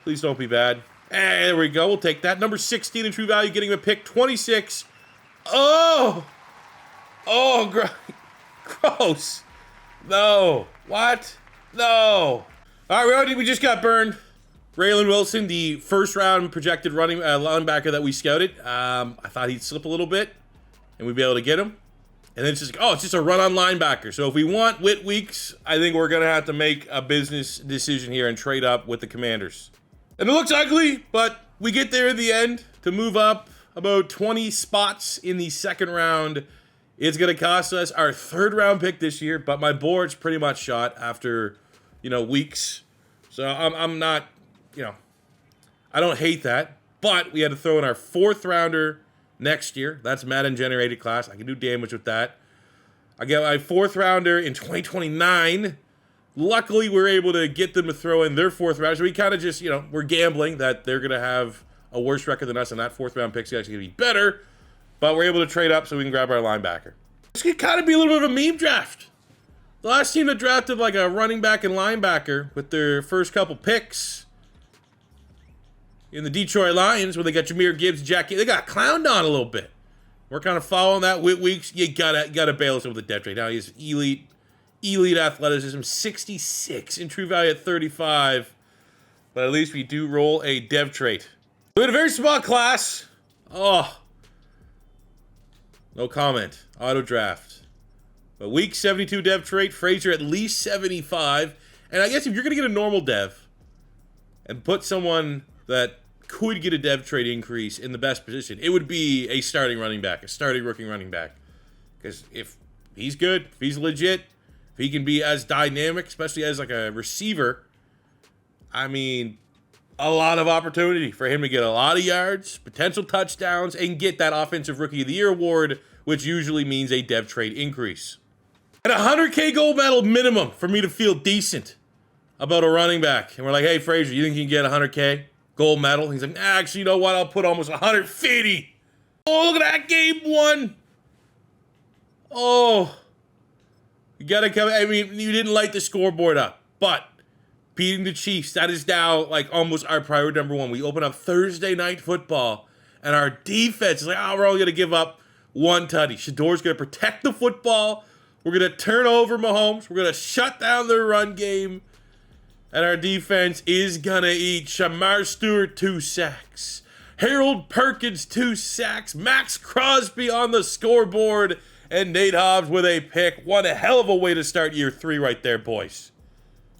Please don't be bad. Hey, there we go. We'll take that. Number 16 in true value, getting a pick. 26. Oh! Oh, gross. No. What? No. All right, we just got burned. Raylan Wilson, the first-round projected running linebacker that we scouted. I thought he'd slip a little bit, and we'd be able to get him. And then it's just, it's just a run-on linebacker. So if we want Whit Weeks, I think we're going to have to make a business decision here and trade up with the Commanders. And it looks ugly, but we get there in the end to move up about 20 spots in the second round. It's going to cost us our 3rd-round pick this year, but my board's pretty much shot after, weeks. So I'm not, I don't hate that, but we had to throw in our 4th-rounder next year. That's Madden-generated class. I can do damage with that. I get my 4th-rounder in 2029. Luckily, we're able to get them to throw in their 4th round. So we kind of just, we're gambling that they're going to have a worse record than us, and that 4th-round pick's actually going to be better. But we're able to trade up so we can grab our linebacker. This could kind of be a little bit of a meme draft. The last team that drafted like a running back and linebacker with their first couple picks in the Detroit Lions, where they got Jahmyr Gibbs, they got clowned on a little bit. We're kind of following that. Whit Weeks, you gotta bail us over the depth rate. Now he's elite athleticism, 66 in true value at 35. But at least we do roll a dev trait. We had a very small class. Oh, no comment. Auto draft. But week 72 dev trait, Frazier at least 75. And I guess if you're going to get a normal dev and put someone that could get a dev trait increase in the best position, it would be a starting running back, a starting rookie running back. Because if he's good, if he's legit, if he can be as dynamic, especially as like a receiver, I mean, a lot of opportunity for him to get a lot of yards, potential touchdowns, and get that Offensive Rookie of the Year award, which usually means a dev trait increase. And a 100K gold medal minimum for me to feel decent about a running back. And we're like, hey, Frazier, you think you can get 100K gold medal? He's like, actually, you know what? I'll put almost 150. Oh, look at that, game 1. Oh. You gotta come. I mean, you didn't light the scoreboard up, but beating the Chiefs, that is now like almost our priority number 1. We open up Thursday Night Football, and our defense is like, we're only gonna give up 1 tutty. Shedeur's gonna protect the football. We're gonna turn over Mahomes. We're gonna shut down their run game, and our defense is gonna eat. Shamar Stewart 2 sacks, Harold Perkins 2 sacks, Max Crosby on the scoreboard, and Nate Hobbs with a pick. What a hell of a way to start year 3 right there, boys.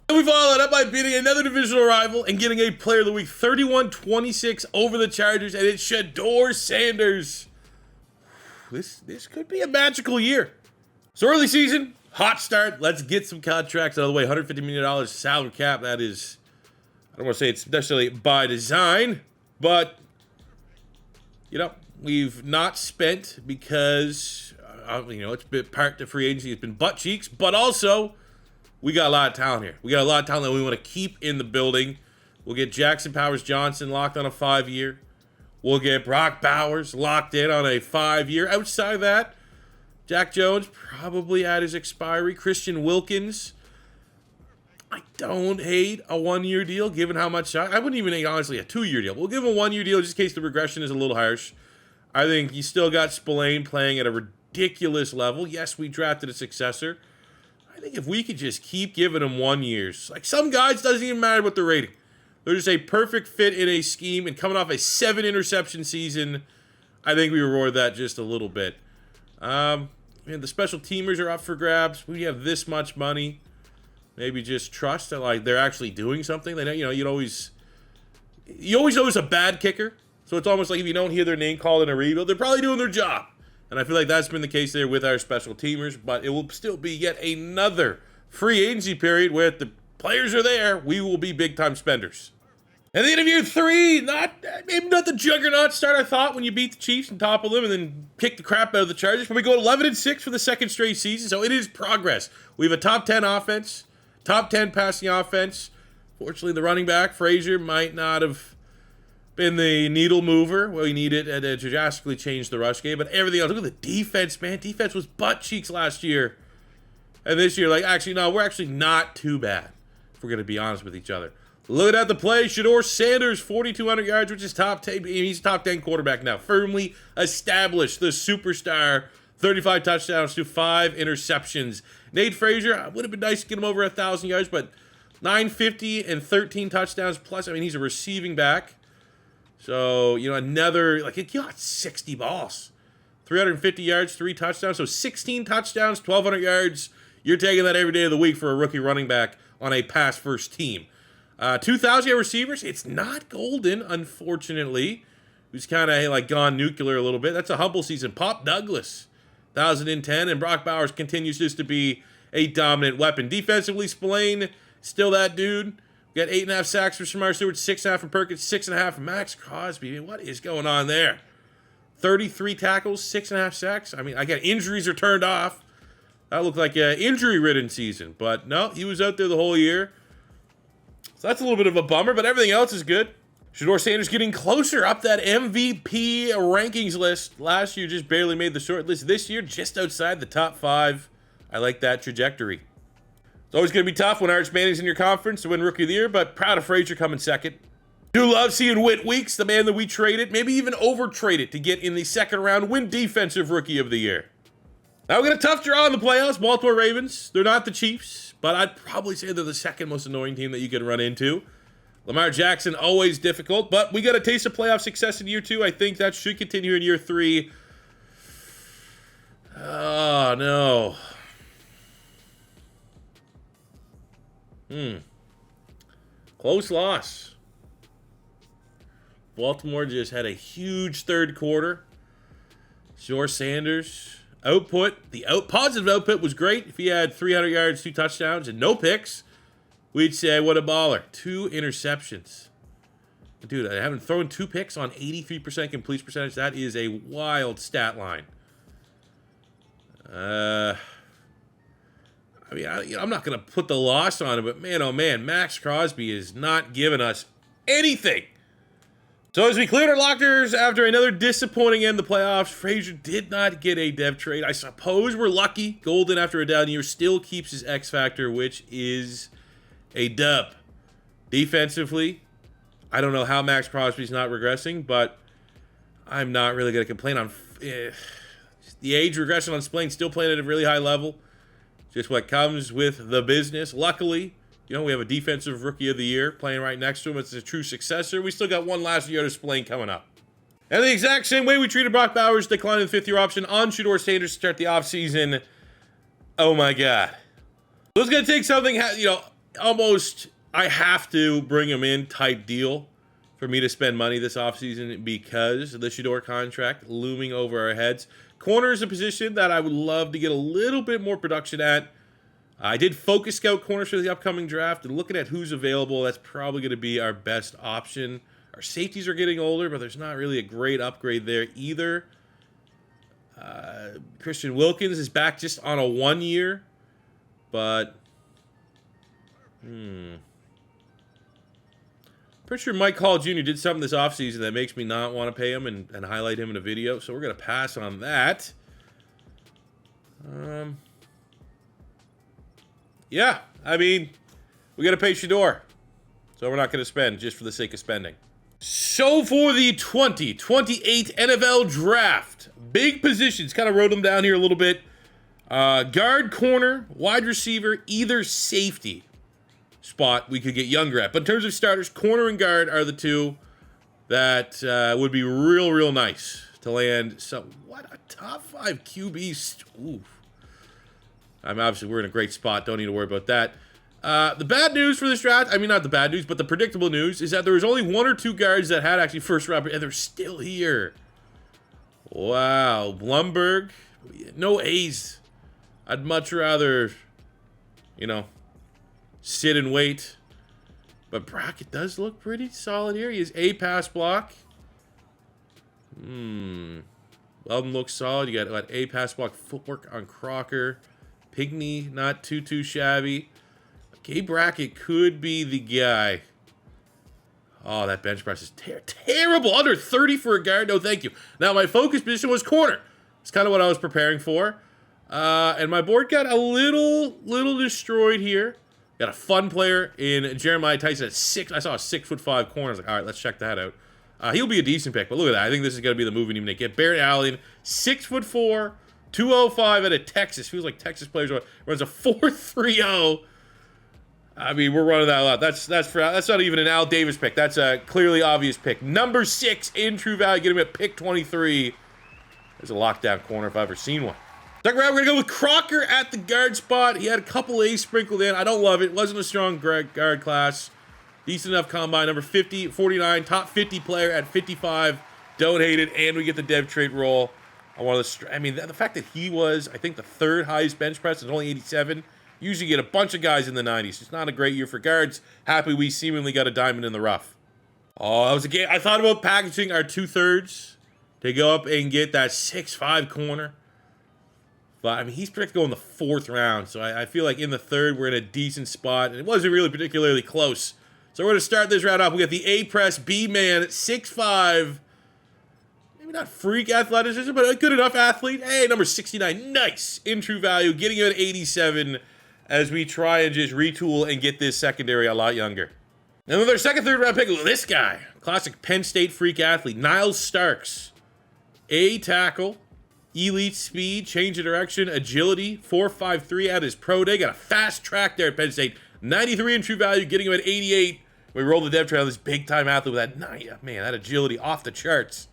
And we follow that up by beating another divisional rival and getting a player of the week, 31-26 over the Chargers, and it's Shedeur Sanders. This could be a magical year. So early season, hot start. Let's get some contracts out of the way. $150 million salary cap. That is, I don't want to say it's necessarily by design, but, we've not spent because, it's been part of free agency. It's been butt cheeks, but also we got a lot of talent here. We got a lot of talent that we want to keep in the building. We'll get Jackson Powers-Johnson locked on a 5-year. We'll get Brock Bowers locked in on a 5-year. Outside of that, Jack Jones probably at his expiry. Christian Wilkins, I don't hate a 1-year deal given how much I wouldn't even hate, honestly, a 2-year deal. We'll give him a 1-year deal just in case the regression is a little harsh. I think you still got Spillane playing at a ridiculous level. Yes, we drafted a successor. I think if we could just keep giving them 1 years, like some guys, doesn't even matter what they're rating. They're just a perfect fit in a scheme, and coming off a 7-interception season, I think we reward that just a little bit. The special teamers are up for grabs. We have this much money. Maybe just trust that like they're actually doing something. They know, you always know it's a bad kicker. So it's almost like if you don't hear their name called in a rebuild, they're probably doing their job. And I feel like that's been the case there with our special teamers. But it will still be yet another free agency period where if the players are there, we will be big-time spenders. And the end of year 3, maybe not the juggernaut start I thought when you beat the Chiefs and topple them and then kick the crap out of the Chargers. But we go 11-6 for the second straight season, so it is progress. We have a top 10 offense, top 10 passing offense. Fortunately, the running back, Frazier, might not have been the needle mover. Well, you need it to drastically change the rush game. But everything else, look at the defense, man. Defense was butt cheeks last year. And this year, like, actually, no, we're actually not too bad, if we're going to be honest with each other. Looking at the play, Shedeur Sanders, 4,200 yards, which is top 10. He's a top 10 quarterback now. Firmly established, the superstar. 35 touchdowns to 5 interceptions. Nate Frazier, would have been nice to get him over 1,000 yards, but 950 and 13 touchdowns plus. I mean, he's a receiving back. So, you know, another, like, he got 60 balls. 350 yards, 3 touchdowns. So 16 touchdowns, 1,200 yards. You're taking that every day of the week for a rookie running back on a pass-first team. 2,000 receivers. It's not Golden, unfortunately. Who's kind of like gone nuclear a little bit. That's a humble season. Pop Douglas, 1,010. And Brock Bowers continues just to be a dominant weapon. Defensively, Spillane, still that dude. We got 8.5 sacks for Shamar Stewart, 6.5 from Perkins, 6.5 from Max Crosby. I mean, what is going on there? 33 tackles, 6.5 sacks. I mean, I got injuries are turned off. That looked like an injury-ridden season. But no, he was out there the whole year. So that's a little bit of a bummer, but everything else is good. Shedeur Sanders getting closer up that MVP rankings list. Last year, just barely made the short list. This year, just outside the top 5. I like that trajectory. It's always going to be tough when Arch Manning's in your conference to win Rookie of the Year, but proud of Frazier coming second. Do love seeing Whit Weeks, the man that we traded, maybe even over-traded to get in the second round, win Defensive Rookie of the Year. Now we got a tough draw in the playoffs. Baltimore Ravens. They're not the Chiefs, but I'd probably say they're the second most annoying team that you could run into. Lamar Jackson, always difficult, but we got a taste of playoff success in year 2. I think that should continue in year 3. Oh, no. Close loss. Baltimore just had a huge third quarter. Shedeur Sanders, output. The positive output was great. If he had 300 yards, 2 touchdowns, and no picks, we'd say, what a baller. 2 interceptions. Dude, I haven't thrown 2 picks on 83% completion percentage. That is a wild stat line. I mean, I'm not going to put the loss on it, but man, oh man, Max Crosby is not giving us anything. So as we cleared our lockers after another disappointing end of the playoffs, Frazier did not get a dev trade. I suppose we're lucky. Golden, after a down year, still keeps his X factor, which is a dub. Defensively, I don't know how Max Crosby's not regressing, but I'm not really going to complain on the age regression on Spillane, still playing at a really high level. Just what comes with the business. Luckily, you know, we have a Defensive Rookie of the Year playing right next to him. It's a true successor. We still got one last year to Spillane coming up. And the exact same way we treated Brock Bowers, declining the 5th-year option on Shedeur Sanders to start the offseason. Oh, my God. So it's going to take something, you know, almost I have to bring him in type deal for me to spend money this offseason because of the Shedeur contract looming over our heads. Corner is a position that I would love to get a little bit more production at. I did focus scout corners for the upcoming draft, and looking at who's available, that's probably going to be our best option. Our safeties are getting older, but there's not really a great upgrade there either. Christian Wilkins is back just on a 1 year, but pretty sure Mike Hall Jr. did something this offseason that makes me not want to pay him and highlight him in a video, so we're going to pass on that. Yeah, I mean, we got to pay Shedeur, so we're not going to spend just for the sake of spending. So for the 2028 NFL Draft, big positions, kind of wrote them down here a little bit. Guard, corner, wide receiver, either safety spot we could get younger at. But in terms of starters, corner and guard are the two that would be real nice to land. So what a top 5 QBs. Ooh. Obviously, we're in a great spot. Don't need to worry about that. The bad news for this draft, I mean, not the bad news, but the predictable news, is that there was only 1 or 2 guards that had actually first round, and they're still here. Wow. Blumberg, no A's. I'd much rather, you know, sit and wait. But Brackett does look pretty solid here. He has a pass block. Weldon looks solid. You got a pass block footwork on Crocker. Pigney, not too shabby. Gabe Brackett could be the guy. Oh, that bench press is terrible. Under 30 for a guard. No, thank you. Now, my focus position was corner. It's kind of what I was preparing for. And my board got a little destroyed here. Got a fun player in Jeremiah Tyson at 6. I saw a 6'5" corner. I was like, all right, let's check that out. He'll be a decent pick, but look at that. I think this is going to be the move we need to get. Barrett Allen, 6'4", 205 out of Texas. Feels like Texas players runs a 4.30. I mean, we're running that a lot. That's not even an Al Davis pick. That's a clearly obvious pick. Number 6 in true value. Get him at pick 23. There's a lockdown corner if I've ever seen one. Second round, we're going to go with Crocker at the guard spot. He had a couple A's sprinkled in. I don't love it. Wasn't a strong guard class. Decent enough combine. Number 50, 49, top 50 player at 55. Don't hate it. And we get the dev trait roll. I mean, the fact that he was, I think, the 3rd highest bench press is only 87. Usually get a bunch of guys in the 90s. It's not a great year for guards. Happy we seemingly got a diamond in the rough. Oh, that was a game. I thought about packaging our 2/3 to go up and get that 6'5" corner. But, I mean, he's predicted to go in the 4th round. So I feel like in the 3rd, we're in a decent spot. And it wasn't really particularly close. So we're going to start this round off. We got the A-Press B-Man at 6'5". Maybe not freak athleticism, but a good enough athlete. Hey, number 69. Nice. In true value. Getting him at 87. As we try and just retool and get this secondary a lot younger. And with our second, 3rd round pick, this guy. Classic Penn State freak athlete. Niles Starks. A tackle. Elite speed. Change of direction. Agility. 4.53 at his pro day. Got a fast track there at Penn State. 93 in true value. Getting him at 88. We roll the depth chart on this big time athlete with that. Man, that agility off the charts.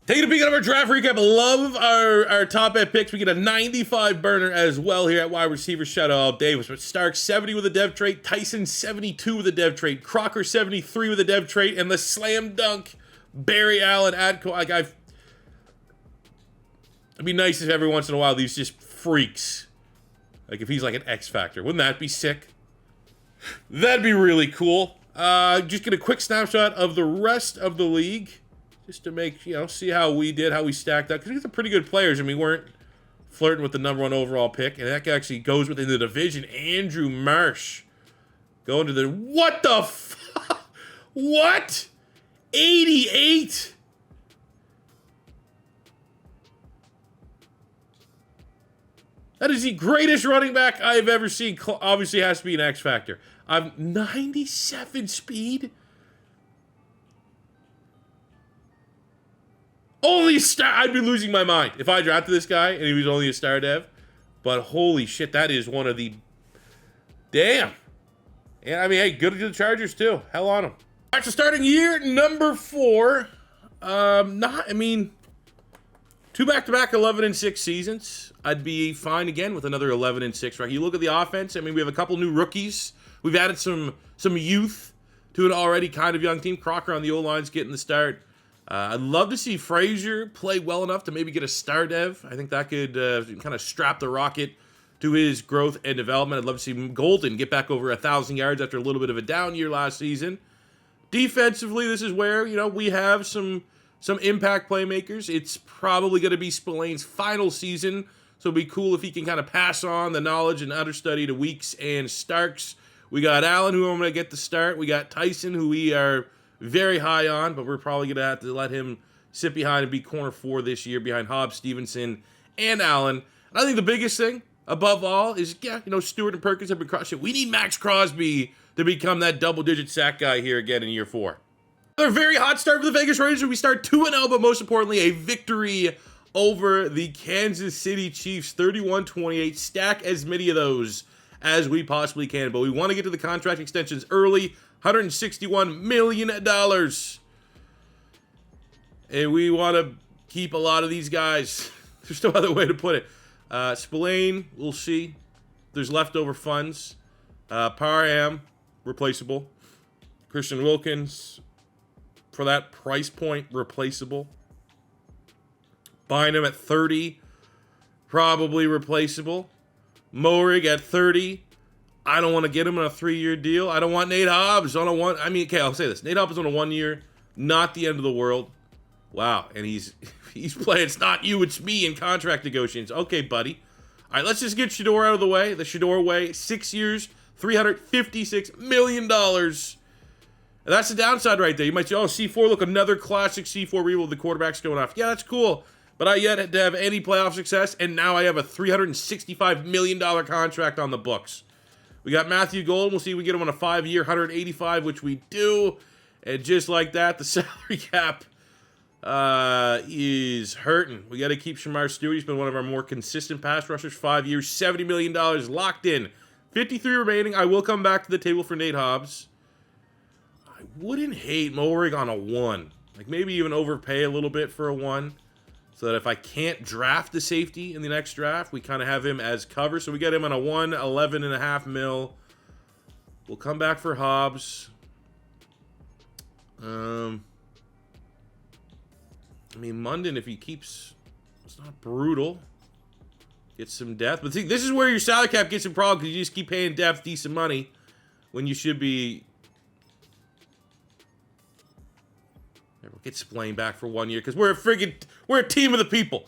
Taking a peek at our draft recap. Love our top end picks. We get a 95 burner as well here at wide receiver. Shout out Al Davis. But Stark 70 with a dev trait. Tyson 72 with a dev trait. Crocker 73 with a dev trait. And the slam dunk Barry Allen it'd be nice if every once in a while these just freaks. Like if he's like an X Factor. Wouldn't that be sick? That'd be really cool. Just get a quick snapshot of the rest of the league. Just to make, see how we did, how we stacked up. Because we got some pretty good players, and we weren't flirting with the number 1 overall pick. And that actually goes within the division. Andrew Marsh. Going to the... What the fuck? What? 88? That is the greatest running back I've ever seen. Obviously has to be an X Factor. I'm 97 speed? Only a star. I'd be losing my mind if I drafted this guy and he was only a star dev. But holy shit, that is one of the... Damn. And I mean, hey, good to the Chargers too. Hell on them. All right, so starting year number 4. I mean, 2 back-to-back 11-6 seasons. I'd be fine again with another 11-6. Right? You look at the offense. I mean, we have a couple new rookies. We've added some youth to an already kind of young team. Crocker on the O-line's getting the start. I'd love to see Frazier play well enough to maybe get a star dev. I think that could kind of strap the rocket to his growth and development. I'd love to see Golden get back over 1,000 yards after a little bit of a down year last season. Defensively, this is where, we have some impact playmakers. It's probably going to be Spillane's final season, so it'd be cool if he can kind of pass on the knowledge and understudy to Weeks and Starks. We got Allen, who I'm going to get the start. We got Tyson, who we are very high on, but we're probably going to have to let him sit behind and be corner 4 this year behind Hobbs, Stevenson, and Allen. And I think the biggest thing, above all, is, Stewart and Perkins have been crushing. We need Max Crosby to become that double-digit sack guy here again in year 4. Another very hot start for the Vegas Raiders. We start 2-0, but most importantly, a victory over the Kansas City Chiefs, 31-28. Stack as many of those as we possibly can, but we want to get to the contract extensions early. $161 million. And we want to keep a lot of these guys. There's no other way to put it. Spillane, we'll see. There's leftover funds. Parham, replaceable. Christian Wilkins, for that price point, replaceable. Bynum at 30, probably replaceable. Morig at 30. I don't want to get him on a 3-year deal. I don't want Nate Hobbs on a one. I mean, okay, I'll say this. Nate Hobbs is on a 1-year. Not the end of the world. Wow, and he's playing. It's not you, it's me in contract negotiations. Okay, buddy. All right, let's just get Shedeur out of the way. The Shedeur way, 6 years, $356 million. And that's the downside right there. You might say, oh, C4, look, another classic C4 reveal with the quarterbacks going off. Yeah, that's cool. But I yet had to have any playoff success, and now I have a $365 million contract on the books. We got Matthew Golden. We'll see if we get him on a 5-year, 185, which we do. And just like that, the salary cap is hurting. We got to keep Shedeur Stewart. He's been one of our more consistent pass rushers. 5 years, $70 million locked in. 53 remaining. I will come back to the table for Nate Hobbs. I wouldn't hate Moerig on a 1. Like maybe even overpay a little bit for a 1. So that if I can't draft the safety in the next draft, we kind of have him as cover. So we got him on a 1, 11.5 mil. We'll come back for Hobbs. I mean, Munden, if he keeps, it's not brutal. Get some depth. But see, this is where your salary cap gets in problem because you just keep paying depth decent money when you should be. We'll get Splain back for 1 year because we're a team of the people.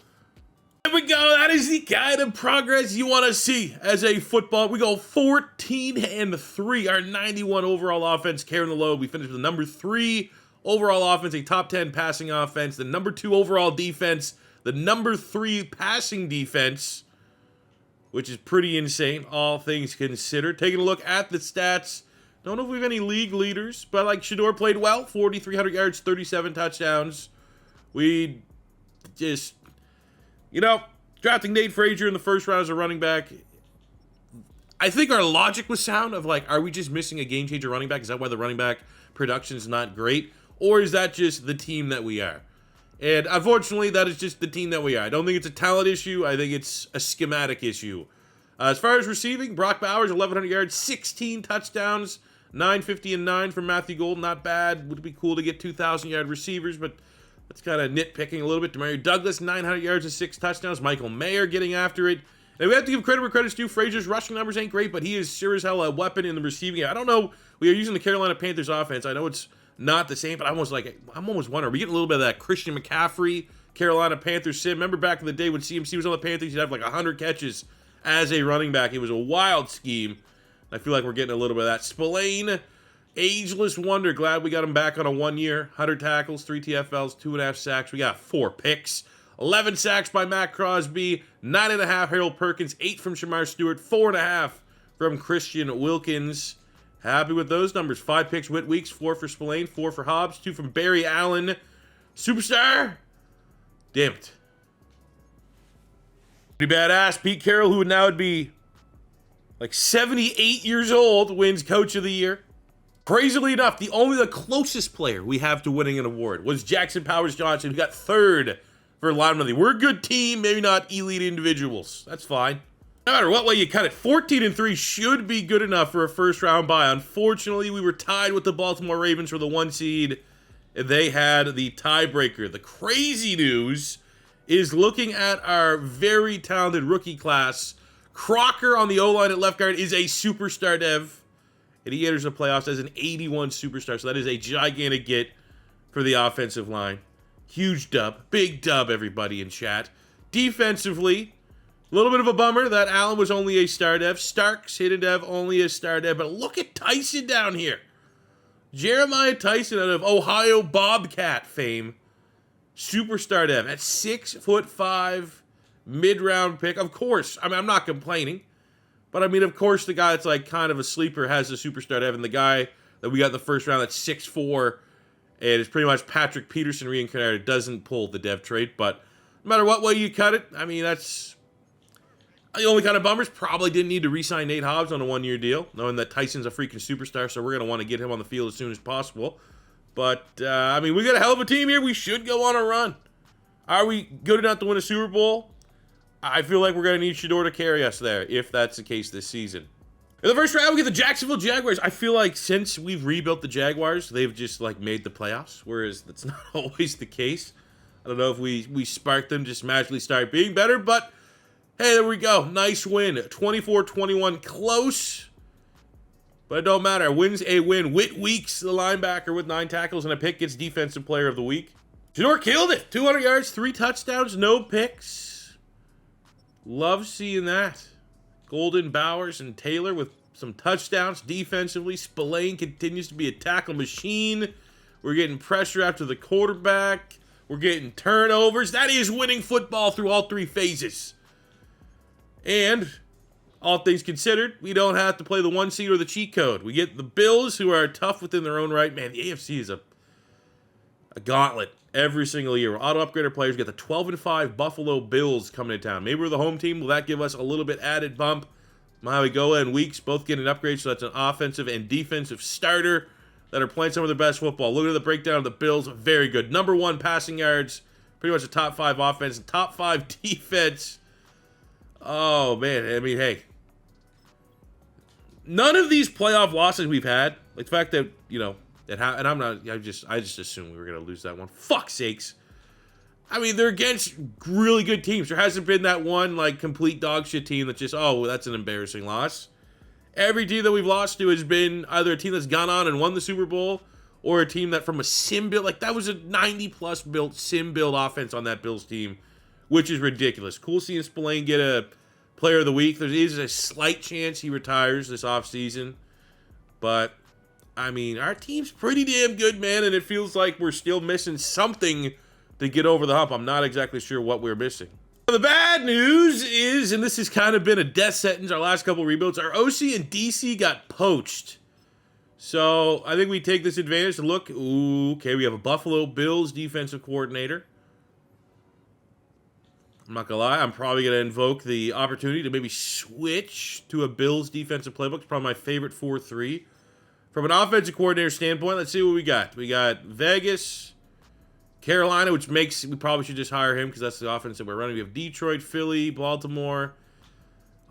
There we go. That is the kind of progress you want to see as a football. We go 14-3. Our 91 overall offense carrying the load. We finished with the number 3 overall offense, a top 10 passing offense, the number 2 overall defense, the number 3 passing defense, which is pretty insane, all things considered. Taking a look at the stats. Don't know if we have any league leaders, but like Shedeur played well. 4,300 yards, 37 touchdowns. We just, drafting Nate Frazier in the first round as a running back. I think our logic was sound of like, are we just missing a game changer running back? Is that why the running back production is not great? Or is that just the team that we are? And unfortunately, that is just the team that we are. I don't think it's a talent issue. I think it's a schematic issue. As far as receiving, Brock Bowers, 1,100 yards, 16 touchdowns, 950 and 9 from Matthew Golden. Not bad. Would be cool to get 2,000-yard receivers, but that's kind of nitpicking a little bit. Demario Douglas, 900 yards and 6 touchdowns. Michael Mayer getting after it. And we have to give credit where credit's due. Frazier's rushing numbers ain't great, but he is sure as hell a weapon in the receiving game. I don't know. We are using the Carolina Panthers offense. I know it's not the same, but I'm almost wondering, are we getting a little bit of that Christian McCaffrey, Carolina Panthers sim? Remember back in the day when CMC was on the Panthers, he'd have like 100 catches as a running back. It was a wild scheme. I feel like we're getting a little bit of that. Spillane, ageless wonder. Glad we got him back on a 1 year. 100 tackles, 3 TFLs, 2.5 sacks. We got 4 picks. 11 sacks by Matt Crosby. 9.5 Harold Perkins. 8 from Shedeur Stewart. 4.5 from Christian Wilkins. Happy with those numbers. 5 picks, Whit Weeks. 4 for Spillane. 4 for Hobbs. 2 from Barry Allen. Superstar. Damn it. Pretty badass. Pete Carroll, who now would be like 78 years old, wins Coach of the Year. Crazily enough, the closest player we have to winning an award was Jackson Powers Johnson, who got 3rd for lineman of the year. We're a good team, maybe not elite individuals. That's fine. No matter what way you cut it, 14-3 should be good enough for a first-round bye. Unfortunately, we were tied with the Baltimore Ravens for the 1 seed, and they had the tiebreaker. The crazy news is looking at our very talented rookie class. Crocker on the O-line at left guard is a superstar dev, and he enters the playoffs as an 81 superstar, so that is a gigantic get for the offensive line. Huge dub. Big dub, everybody in chat. Defensively, a little bit of a bummer that Allen was only a star dev. Starks, hidden dev, only a star dev. But look at Tyson down here. Jeremiah Tyson out of Ohio Bobcat fame. Superstar dev at 6'5", mid-round pick. Of course, I mean, I'm not complaining. But I mean, of course, the guy that's like kind of a sleeper has a superstar dev. And the guy that we got in the first round that's 6'4", and it's pretty much Patrick Peterson reincarnated, doesn't pull the dev trait. But no matter what way you cut it, I mean, that's the only kind of bummers. Probably didn't need to re-sign Nate Hobbs on a 1 year deal, knowing that Tyson's a freaking superstar, so we're going to want to get him on the field as soon as possible. But, I mean, we got a hell of a team here. We should go on a run. Are we good enough to win a Super Bowl? I feel like we're going to need Shedeur to carry us there, if that's the case this season. In the first round, we get the Jacksonville Jaguars. I feel like since we've rebuilt the Jaguars, they've just, like, made the playoffs, whereas that's not always the case. I don't know if we spark them, just magically start being better, but hey, there we go. Nice win. 24-21, close, but it don't matter. Win's a win. Whit Weeks, the linebacker with 9 tackles and a pick, gets Defensive Player of the Week. Shedeur killed it. 200 yards, 3 touchdowns, no picks. Love seeing that. Golden, Bowers, and Taylor with some touchdowns defensively. Spillane continues to be a tackle machine. We're getting pressure after the quarterback. We're getting turnovers. That is winning football through all three phases. And all things considered, we don't have to play the 1 seed or the cheat code. We get the Bills, who are tough within their own right. Man, the AFC is a gauntlet every single year. We're auto-upgrader players. We got the 12-5 Buffalo Bills coming to town. Maybe we're the home team. Will that give us a little bit added bump? Mahigoa and Weeks both get an upgrade, so that's an offensive and defensive starter that are playing some of their best football. Look at the breakdown of the Bills. Very good. Number 1 passing yards. Pretty much a top 5 offense and top 5 defense. Oh, man. I mean, hey. None of these playoff losses we've had, like the fact that, you know, and I just assumed we were going to lose that one. Fuck's sakes. I mean, they're against really good teams. There hasn't been that one, like, complete dog shit team that just, oh, that's an embarrassing loss. Every team that we've lost to has been either a team that's gone on and won the Super Bowl or a team that from a sim build, like that was a 90-plus built sim build offense on that Bills team, which is ridiculous. Cool seeing Spillane get a player of the week. There is a slight chance he retires this offseason, but I mean, our team's pretty damn good, man, and it feels like we're still missing something to get over the hump. I'm not exactly sure what we're missing. The bad news is, and this has kind of been a death sentence our last couple rebuilds, our OC and DC got poached. So I think we take this advantage to look. Ooh, okay, we have a Buffalo Bills defensive coordinator. I'm not going to lie, I'm probably going to invoke the opportunity to maybe switch to a Bills defensive playbook. It's probably my favorite 4-3. From an offensive coordinator standpoint, let's see what we got. We got Vegas, Carolina, which makes, we probably should just hire him because that's the offense that we're running. We have Detroit, Philly, Baltimore.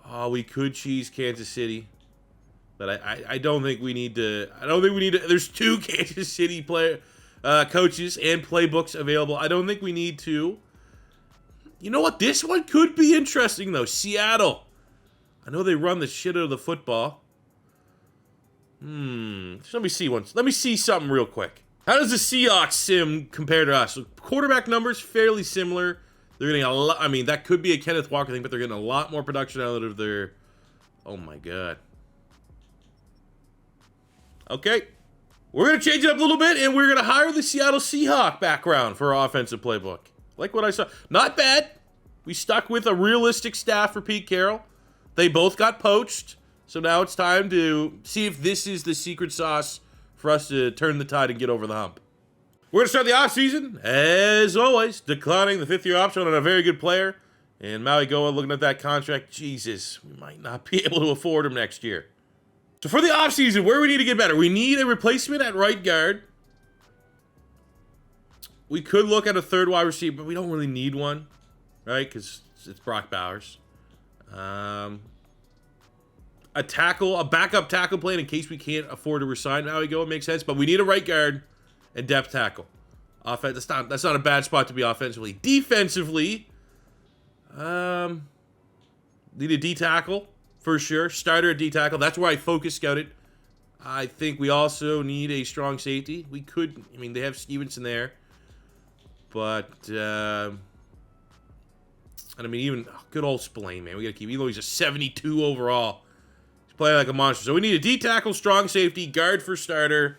Oh, we could cheese Kansas City. But I don't think we need to, there's 2 Kansas City coaches and playbooks available. I don't think we need to. You know what? This one could be interesting, though. Seattle. I know they run the shit out of the football. Let me see one. Let me see something real quick. How does the Seahawks sim compare to us? So quarterback numbers, fairly similar. They're getting a lot. I mean, that could be a Kenneth Walker thing, but they're getting a lot more production out of their... Oh, my God. Okay. We're going to change it up a little bit, and we're going to hire the Seattle Seahawk background for our offensive playbook. Like what I saw. Not bad. We stuck with a realistic staff for Pete Carroll. They both got poached. So now it's time to see if this is the secret sauce for us to turn the tide and get over the hump. We're going to start the offseason, as always, declining the 5th-year option on a very good player. And Maui Goa looking at that contract. Jesus, we might not be able to afford him next year. So for the offseason, where we need to get better? We need a replacement at right guard. We could look at a 3rd wide receiver, but we don't really need one, right? Because it's Brock Bowers. A backup tackle plan in case we can't afford to resign Maui Goa makes sense, but we need a right guard and depth tackle. Offense, that's not a bad spot to be offensively. Defensively, need a D tackle for sure. Starter at D tackle. That's where I focus scouted. I think we also need a strong safety. We could, I mean, they have Stevenson there. But, and I mean, even good old Spillane, man. We got to keep, even though he's a 72 overall, he's playing like a monster. So we need a D tackle, strong safety, guard for starter,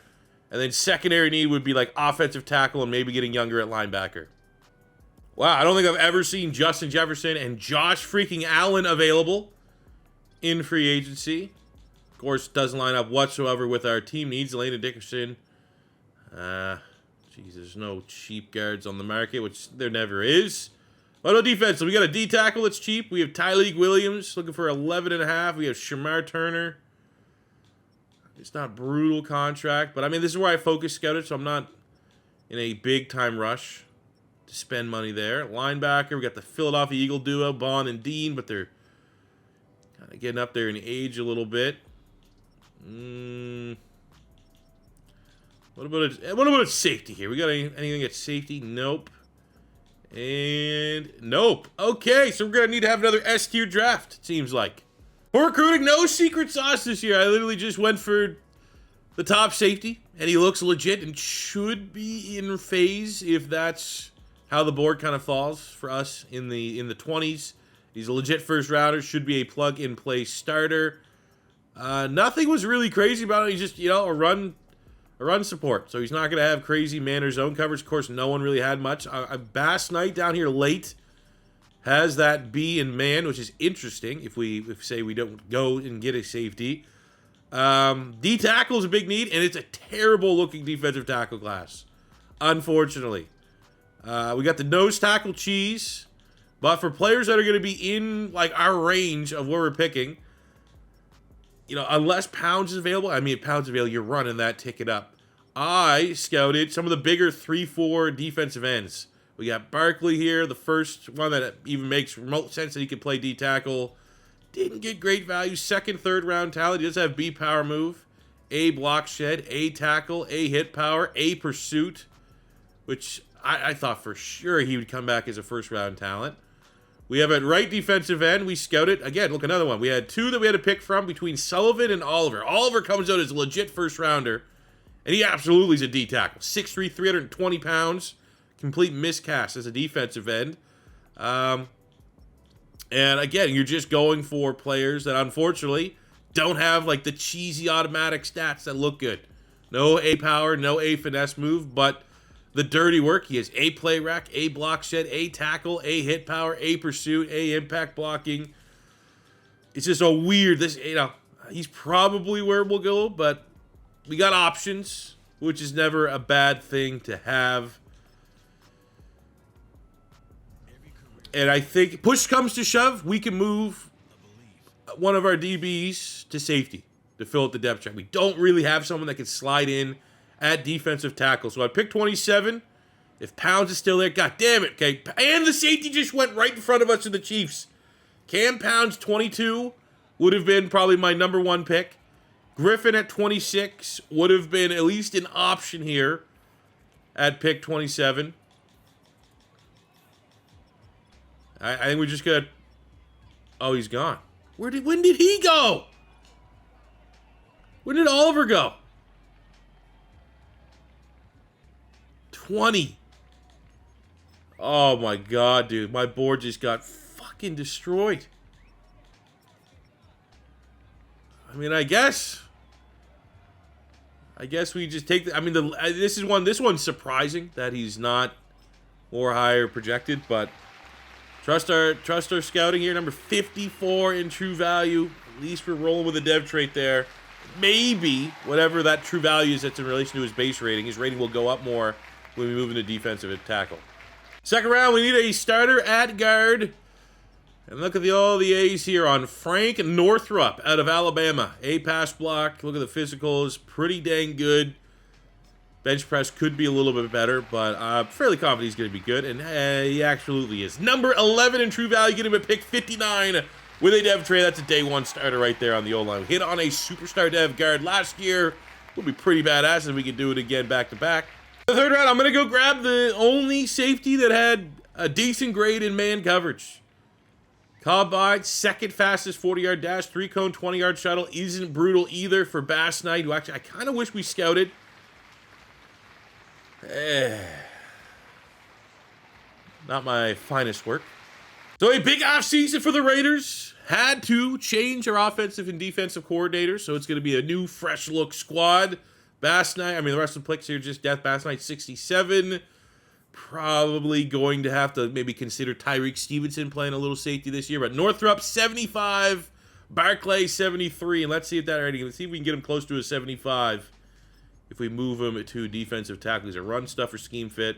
and then secondary need would be like offensive tackle and maybe getting younger at linebacker. Wow, I don't think I've ever seen Justin Jefferson and Josh freaking Allen available in free agency. Of course, doesn't line up whatsoever with our team needs. Elena Dickerson. Jeez, there's no cheap guards on the market, which there never is. But no defense. So we got a D tackle that's cheap. We have Tyleek Williams looking for 11.5. We have Shamar Turner. It's not a brutal contract, but I mean, this is where I focus scouted, so I'm not in a big time rush to spend money there. Linebacker, we got the Philadelphia Eagle duo, Bond and Dean, but they're kind of getting up there in age a little bit. What about its safety here? We got anything at safety? Nope. And nope. Okay, so we're going to need to have another S-tier draft, it seems like. For recruiting, no secret sauce this year. I literally just went for the top safety, and he looks legit and should be in phase if that's how the board kind of falls for us in the 20s. He's a legit first rounder, should be a plug-and-play starter. Nothing was really crazy about it. He's just, a run support. So he's not going to have crazy man or zone coverage. Of course, no one really had much. Bass Knight down here late has that B in man, which is interesting if say we don't go and get a safety. D tackle is a big need, and it's a terrible looking defensive tackle class, unfortunately. We got the nose tackle cheese, but for players that are going to be in like our range of where we're picking, unless Pounds is available, if Pounds is available, you're running that ticket up. I scouted some of the bigger 3-4 defensive ends. We got Barkley here, the first one that even makes remote sense that he could play D tackle. Didn't get great value. Second, third round talent. He does have B power move, A block shed, A tackle, A hit power, A pursuit, which I thought for sure he would come back as a first round talent. We have at right defensive end, we scouted. Again, look, another one. We had two that we had to pick from between Sullivan and Oliver. Oliver comes out as a legit first rounder, and he absolutely is a D tackle. 6'3", 320 pounds. Complete miscast as a defensive end. And again, you're just going for players that unfortunately don't have like the cheesy automatic stats that look good. No A power, no A finesse move, but the dirty work. He has A play rack, A block shed, A tackle, A hit power, A pursuit, A impact blocking. It's just a weird, he's probably where we'll go, but we got options, which is never a bad thing to have. And I think push comes to shove, we can move one of our DBs to safety to fill out the depth chart. We don't really have someone that can slide in at defensive tackle. So I picked 27. If Pounds is still there, god damn it. Okay, and the safety just went right in front of us to the Chiefs. Cam Pounds, 22, would have been probably my number one pick. Griffin at 26 would have been at least an option here at pick 27. I think we just got... Oh, he's gone. When did he go? When did Oliver go? 20. Oh my god, dude. My board just got fucking destroyed. I guess we just take the... this one's surprising that he's not more higher projected, but... Trust our scouting here. Number 54 in true value. At least we're rolling with a dev trait there. Maybe whatever that true value is that's in relation to his base rating. His rating will go up more when we move into defensive tackle. Second round, we need a starter at guard. And look at all the A's here on Frank Northrup out of Alabama. A pass block. Look at the physicals. Pretty dang good. Bench press could be a little bit better, but I'm fairly confident he's going to be good, and he absolutely is. Number 11 in true value, get him at pick 59 with a dev tray. That's a day one starter right there on the O-line. We hit on a superstar dev guard last year. Would be pretty badass if we could do it again back-to-back. The third round, I'm going to go grab the only safety that had a decent grade in man coverage. Combine, second fastest 40-yard dash, 3-cone, 20-yard shuttle. Isn't brutal either for Bass Knight, who actually I kind of wish we scouted. Not my finest work. So a big offseason for the Raiders. Had to change our offensive and defensive coordinators, so it's going to be a new, fresh look squad. Bass Knight, the rest of the picks here just death. Bass Knight 67. Probably going to have to maybe consider Tyreek Stevenson playing a little safety this year. But Northrup 75, Barclay 73, and let's see if that already. Let's see if we can get him close to a 75. If we move him to defensive tackle, he's a run stuff or scheme fit.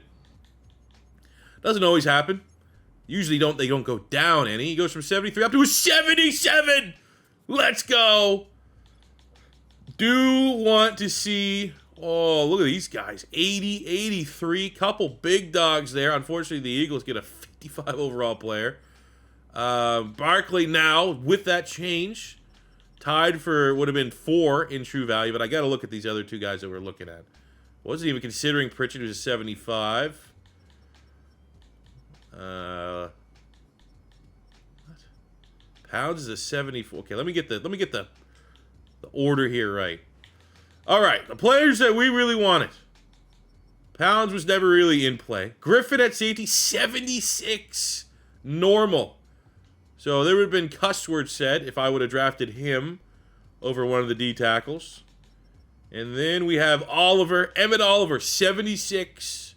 Doesn't always happen. Usually they don't go down any. He goes from 73 up to a 77. Let's go. Do want to see... Oh, look at these guys. 80, 83. Couple big dogs there. Unfortunately, the Eagles get a 55 overall player. Barkley now, with that change... Tied for would have been 4 in true value, but I got to look at these other two guys that we're looking at. Wasn't even considering Pritchard, who's a 75. What? Pounds is a 74. Okay, let me get the order here right. All right, the players that we really wanted. Pounds was never really in play. Griffin at safety, 76. Normal. So there would have been cuss words said if I would have drafted him over one of the D tackles. And then we have Oliver, Emmett Oliver, 76.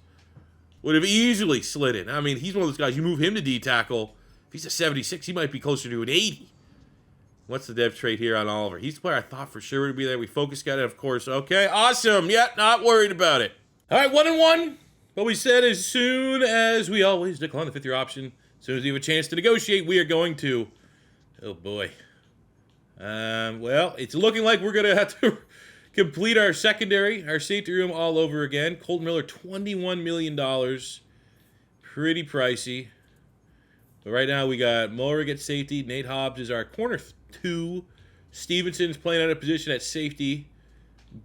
Would have easily slid in. I mean, he's one of those guys, you move him to D tackle. If he's a 76, he might be closer to an 80. What's the depth trait here on Oliver? He's the player I thought for sure would be there. We focus got it, of course. Okay, awesome. Yeah, not worried about it. All right, 1-1. What we said, as soon as we always decline the fifth-year option, as soon as we have a chance to negotiate, we are going to. Oh, boy. Well, it's looking like we're going to have to complete our secondary, our safety room all over again. Colton Miller, $21 million. Pretty pricey. But right now we got Mulrig at safety. Nate Hobbs is our corner 2. Stevenson's playing out of position at safety.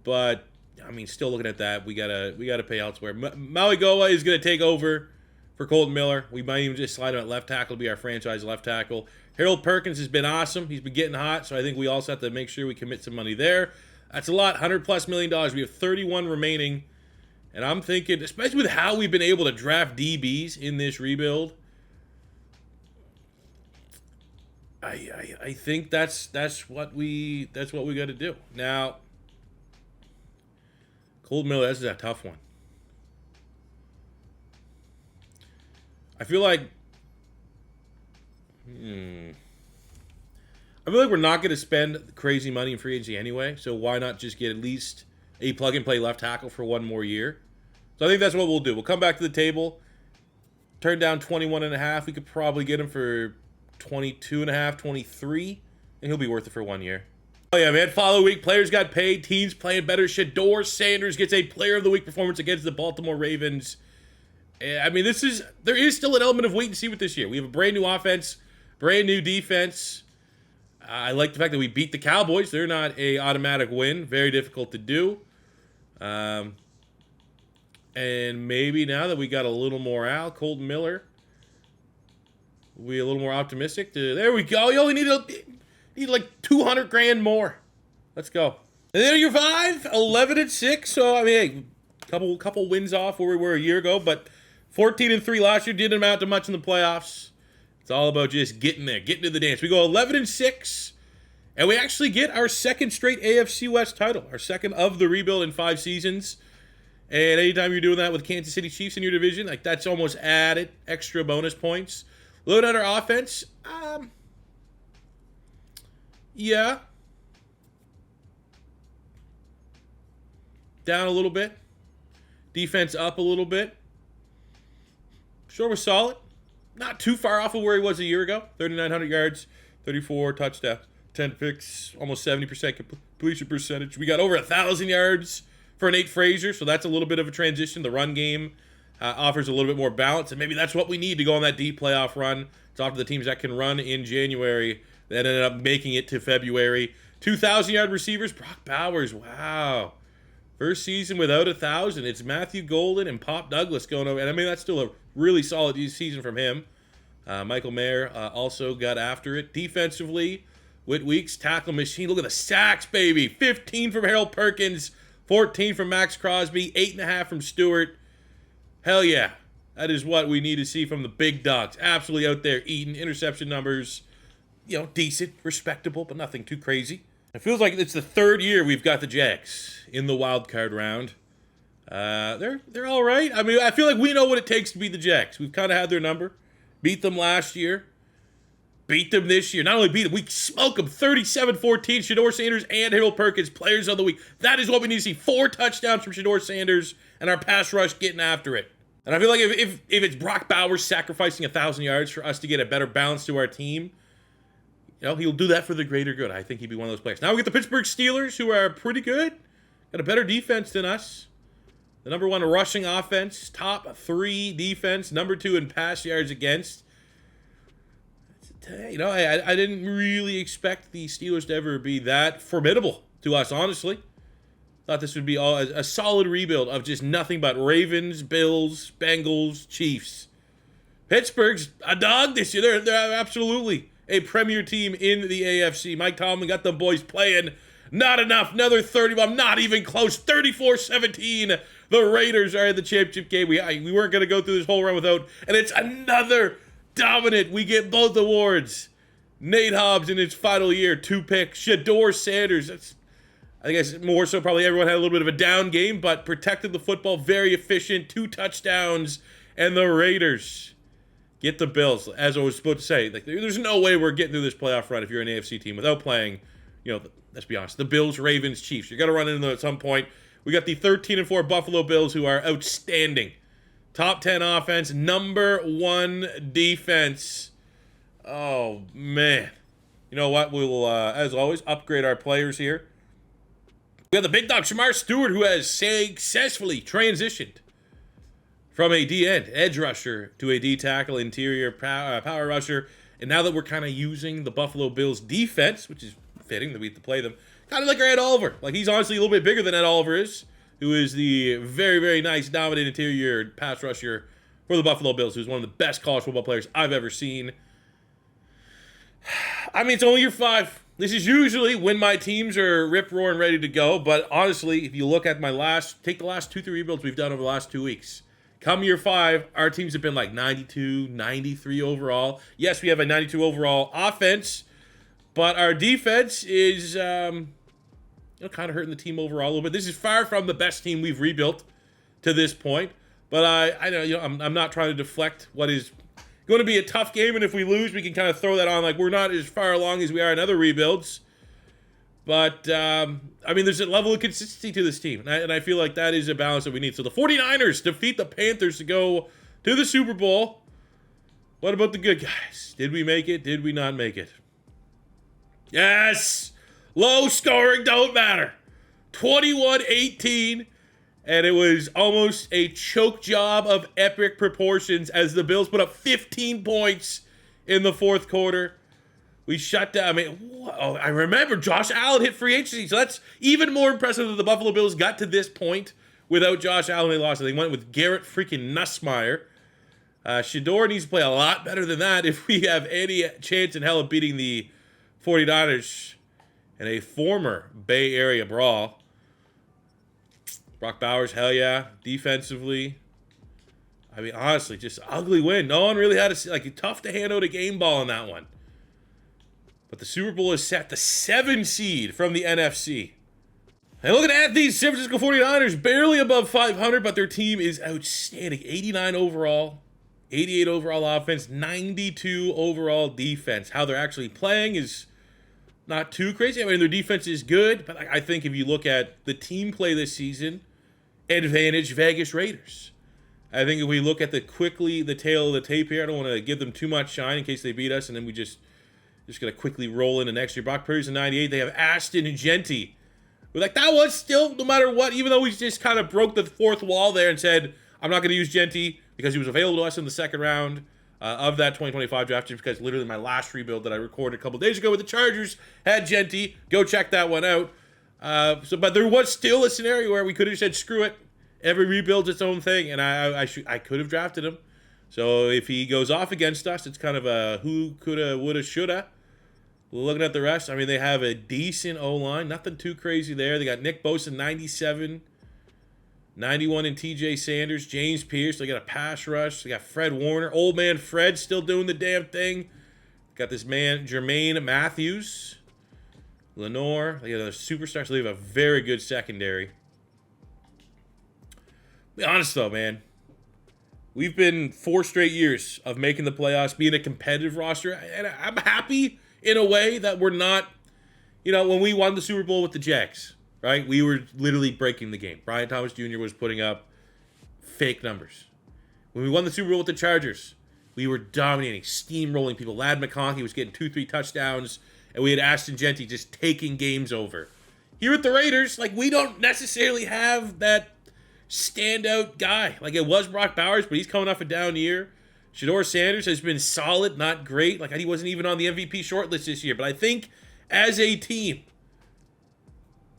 But, I mean, still looking at that, we gotta pay elsewhere. Maui Goa is going to take over for Colton Miller. We might even just slide him at left tackle to be our franchise left tackle. Harold Perkins has been awesome. He's been getting hot, so I think we also have to make sure we commit some money there. That's a lot, $100+ million. We have 31 remaining. And I'm thinking, especially with how we've been able to draft DBs in this rebuild, I think that's what we got to do. Now, Colton Miller, this is a tough one. I feel like we're not going to spend crazy money in free agency anyway, so why not just get at least a plug-and-play left tackle for one more year? So I think that's what we'll do. We'll come back to the table, turn down 21.5. We could probably get him for 22.5, 23, and he'll be worth it for 1 year. Oh yeah, man, follow week. Players got paid. Teams playing better. Shedeur Sanders gets a Player of the Week performance against the Baltimore Ravens. I mean, there is still an element of wait and see with this year. We have a brand new offense, brand new defense. I like the fact that we beat the Cowboys. They're not a automatic win. Very difficult to do. And maybe now that we got a little morale, Colton Miller, we a little more optimistic. There we go. You only need like $200,000 more. Let's go. And there you're 11-6. So I mean, hey, couple wins off where we were a year ago, but 14-3 last year didn't amount to much in the playoffs. It's all about just getting there, getting to the dance. We go 11-6, and we actually get our second straight AFC West title, our second of the rebuild in 5 seasons. And anytime you're doing that with Kansas City Chiefs in your division, like that's almost added extra bonus points. Load out our offense. Yeah. Down a little bit. Defense up a little bit. Sure, we're solid. Not too far off of where he was a year ago. 3,900 yards, 34 touchdowns, 10 picks, almost 70% completion percentage. We got over 1,000 yards for Nate Frazier, so that's a little bit of a transition. The run game offers a little bit more balance, and maybe that's what we need to go on that deep playoff run. It's off to the teams that can run in January that ended up making it to February. 2,000-yard receivers, Brock Bowers, wow. First season without 1,000. It's Matthew Golden and Pop Douglas going over. And I mean, that's still a really solid season from him. Michael Mayer also got after it. Defensively, Whit Weeks, tackle machine. Look at the sacks, baby. 15 from Harold Perkins, 14 from Max Crosby, 8.5 from Stewart. Hell yeah. That is what we need to see from the big dogs. Absolutely out there eating. Interception numbers, decent, respectable, but nothing too crazy. It feels like it's the third year we've got the Jags in the wild card round. They're all right. I mean, I feel like we know what it takes to beat the Jags. We've kind of had their number. Beat them last year. Beat them this year. Not only beat them, we smoke them 37-14. Shedeur Sanders and Harold Perkins, players of the week. That is what we need to see. 4 touchdowns from Shedeur Sanders and our pass rush getting after it. And I feel like if it's Brock Bowers sacrificing 1,000 yards for us to get a better balance to our team, he'll do that for the greater good. I think he'd be one of those players. Now we get the Pittsburgh Steelers, who are pretty good. Got a better defense than us. The number 1 rushing offense, top 3 defense, number 2 in pass yards against. I didn't really expect the Steelers to ever be that formidable to us, honestly. Thought this would be a solid rebuild of just nothing but Ravens, Bills, Bengals, Chiefs. Pittsburgh's a dog this year. They're absolutely a premier team in the AFC. Mike Tomlin got the boys playing. Not enough. Another 30. I'm not even close. 34-17. The Raiders are in the championship game. We weren't going to go through this whole run without. And it's another dominant. We get both awards. Nate Hobbs in his final year, 2 picks. Shedeur Sanders, I guess more so probably everyone had a little bit of a down game, but protected the football, very efficient, 2 touchdowns, and the Raiders get the Bills. As I was supposed to say, like, there's no way we're getting through this playoff run if you're an AFC team without playing, let's be honest, the Bills, Ravens, Chiefs. You're going to run into them at some point. We got the 13-4 Buffalo Bills, who are outstanding. Top 10 offense, number 1 defense. Oh, man. You know what? We will, as always, upgrade our players here. We have the big dog, Shedeur Stewart, who has successfully transitioned from a D-end, edge rusher, to a D-tackle, interior power rusher. And now that we're kind of using the Buffalo Bills defense, which is fitting that we have to play them, kind of like our Ed Oliver. Like, he's honestly a little bit bigger than Ed Oliver is, who is the very, very nice, dominant interior pass rusher for the Buffalo Bills, who's one of the best college football players I've ever seen. I mean, it's only year 5. This is usually when my teams are rip-roaring ready to go, but honestly, if you look at take the last 2-3 rebuilds we've done over the last 2 weeks, come year 5, our teams have been like 92, 93 overall. Yes, we have a 92 overall offense, but our defense is kind of hurting the team overall a little bit. This is far from the best team we've rebuilt to this point, but I know, I'm not trying to deflect what is going to be a tough game, and if we lose, we can kind of throw that on like we're not as far along as we are in other rebuilds. But, I mean, there's a level of consistency to this team, and I feel like that is a balance that we need. So the 49ers defeat the Panthers to go to the Super Bowl. What about the good guys? Did we make it? Did we not make it? Yes! Low scoring don't matter. 21-18. And it was almost a choke job of epic proportions as the Bills put up 15 points in the 4th quarter. We shut down. I mean, I remember Josh Allen hit free agency, so that's even more impressive that the Buffalo Bills got to this point without Josh Allen. They lost. They went with Garrett freaking Nussmeier. Shedeur needs to play a lot better than that if we have any chance in hell of beating the 49ers in a former Bay Area brawl. Brock Bowers, hell yeah. Defensively, I mean, honestly, just ugly win. No one really had tough to hand out a game ball in that one. But the Super Bowl is set, the 7 seed from the NFC. And looking at these San Francisco 49ers, barely above 500, but their team is outstanding. 89 overall, 88 overall offense, 92 overall defense. How they're actually playing is not too crazy. I mean, their defense is good, but I think if you look at the team play this season, advantage Vegas Raiders. I think if we look at the tail of the tape here, I don't want to give them too much shine in case they beat us, and then we just going to quickly roll into next year. Brock Purdy's in 98. They have Ashton and Genty. We're like, that was still, no matter what, even though we just kind of broke the 4th wall there and said, I'm not going to use Genty because he was available to us in the 2nd round of that 2025 draft, just because literally my last rebuild that I recorded a couple days ago with the Chargers had Genty. Go check that one out. But there was still a scenario where we could have said, screw it. Every rebuild's its own thing, and I could have drafted him. So if he goes off against us, it's kind of a who coulda, woulda, shoulda. Looking at the rest, I mean, they have a decent O-line. Nothing too crazy there. They got Nick Bosa, 97. 91 in TJ Sanders. James Pierce. They got a pass rush. They got Fred Warner. Old man Fred still doing the damn thing. Got this man, Jermaine Matthews. Lenore. They got a superstar. So they have a very good secondary. Be honest, though, man. We've been 4 straight years of making the playoffs, being a competitive roster. And I'm happy in a way that we're not, when we won the Super Bowl with the Jags, right? We were literally breaking the game. Brian Thomas Jr. was putting up fake numbers. When we won the Super Bowl with the Chargers, we were dominating, steamrolling people. Ladd McConkey was getting 2-3 touchdowns, and we had Ashton Genty just taking games over. Here at the Raiders, we don't necessarily have that standout guy. It was Brock Bowers, but he's coming off a down year. Shedeur Sanders has been solid, not great. He wasn't even on the MVP shortlist this year. But I think as a team,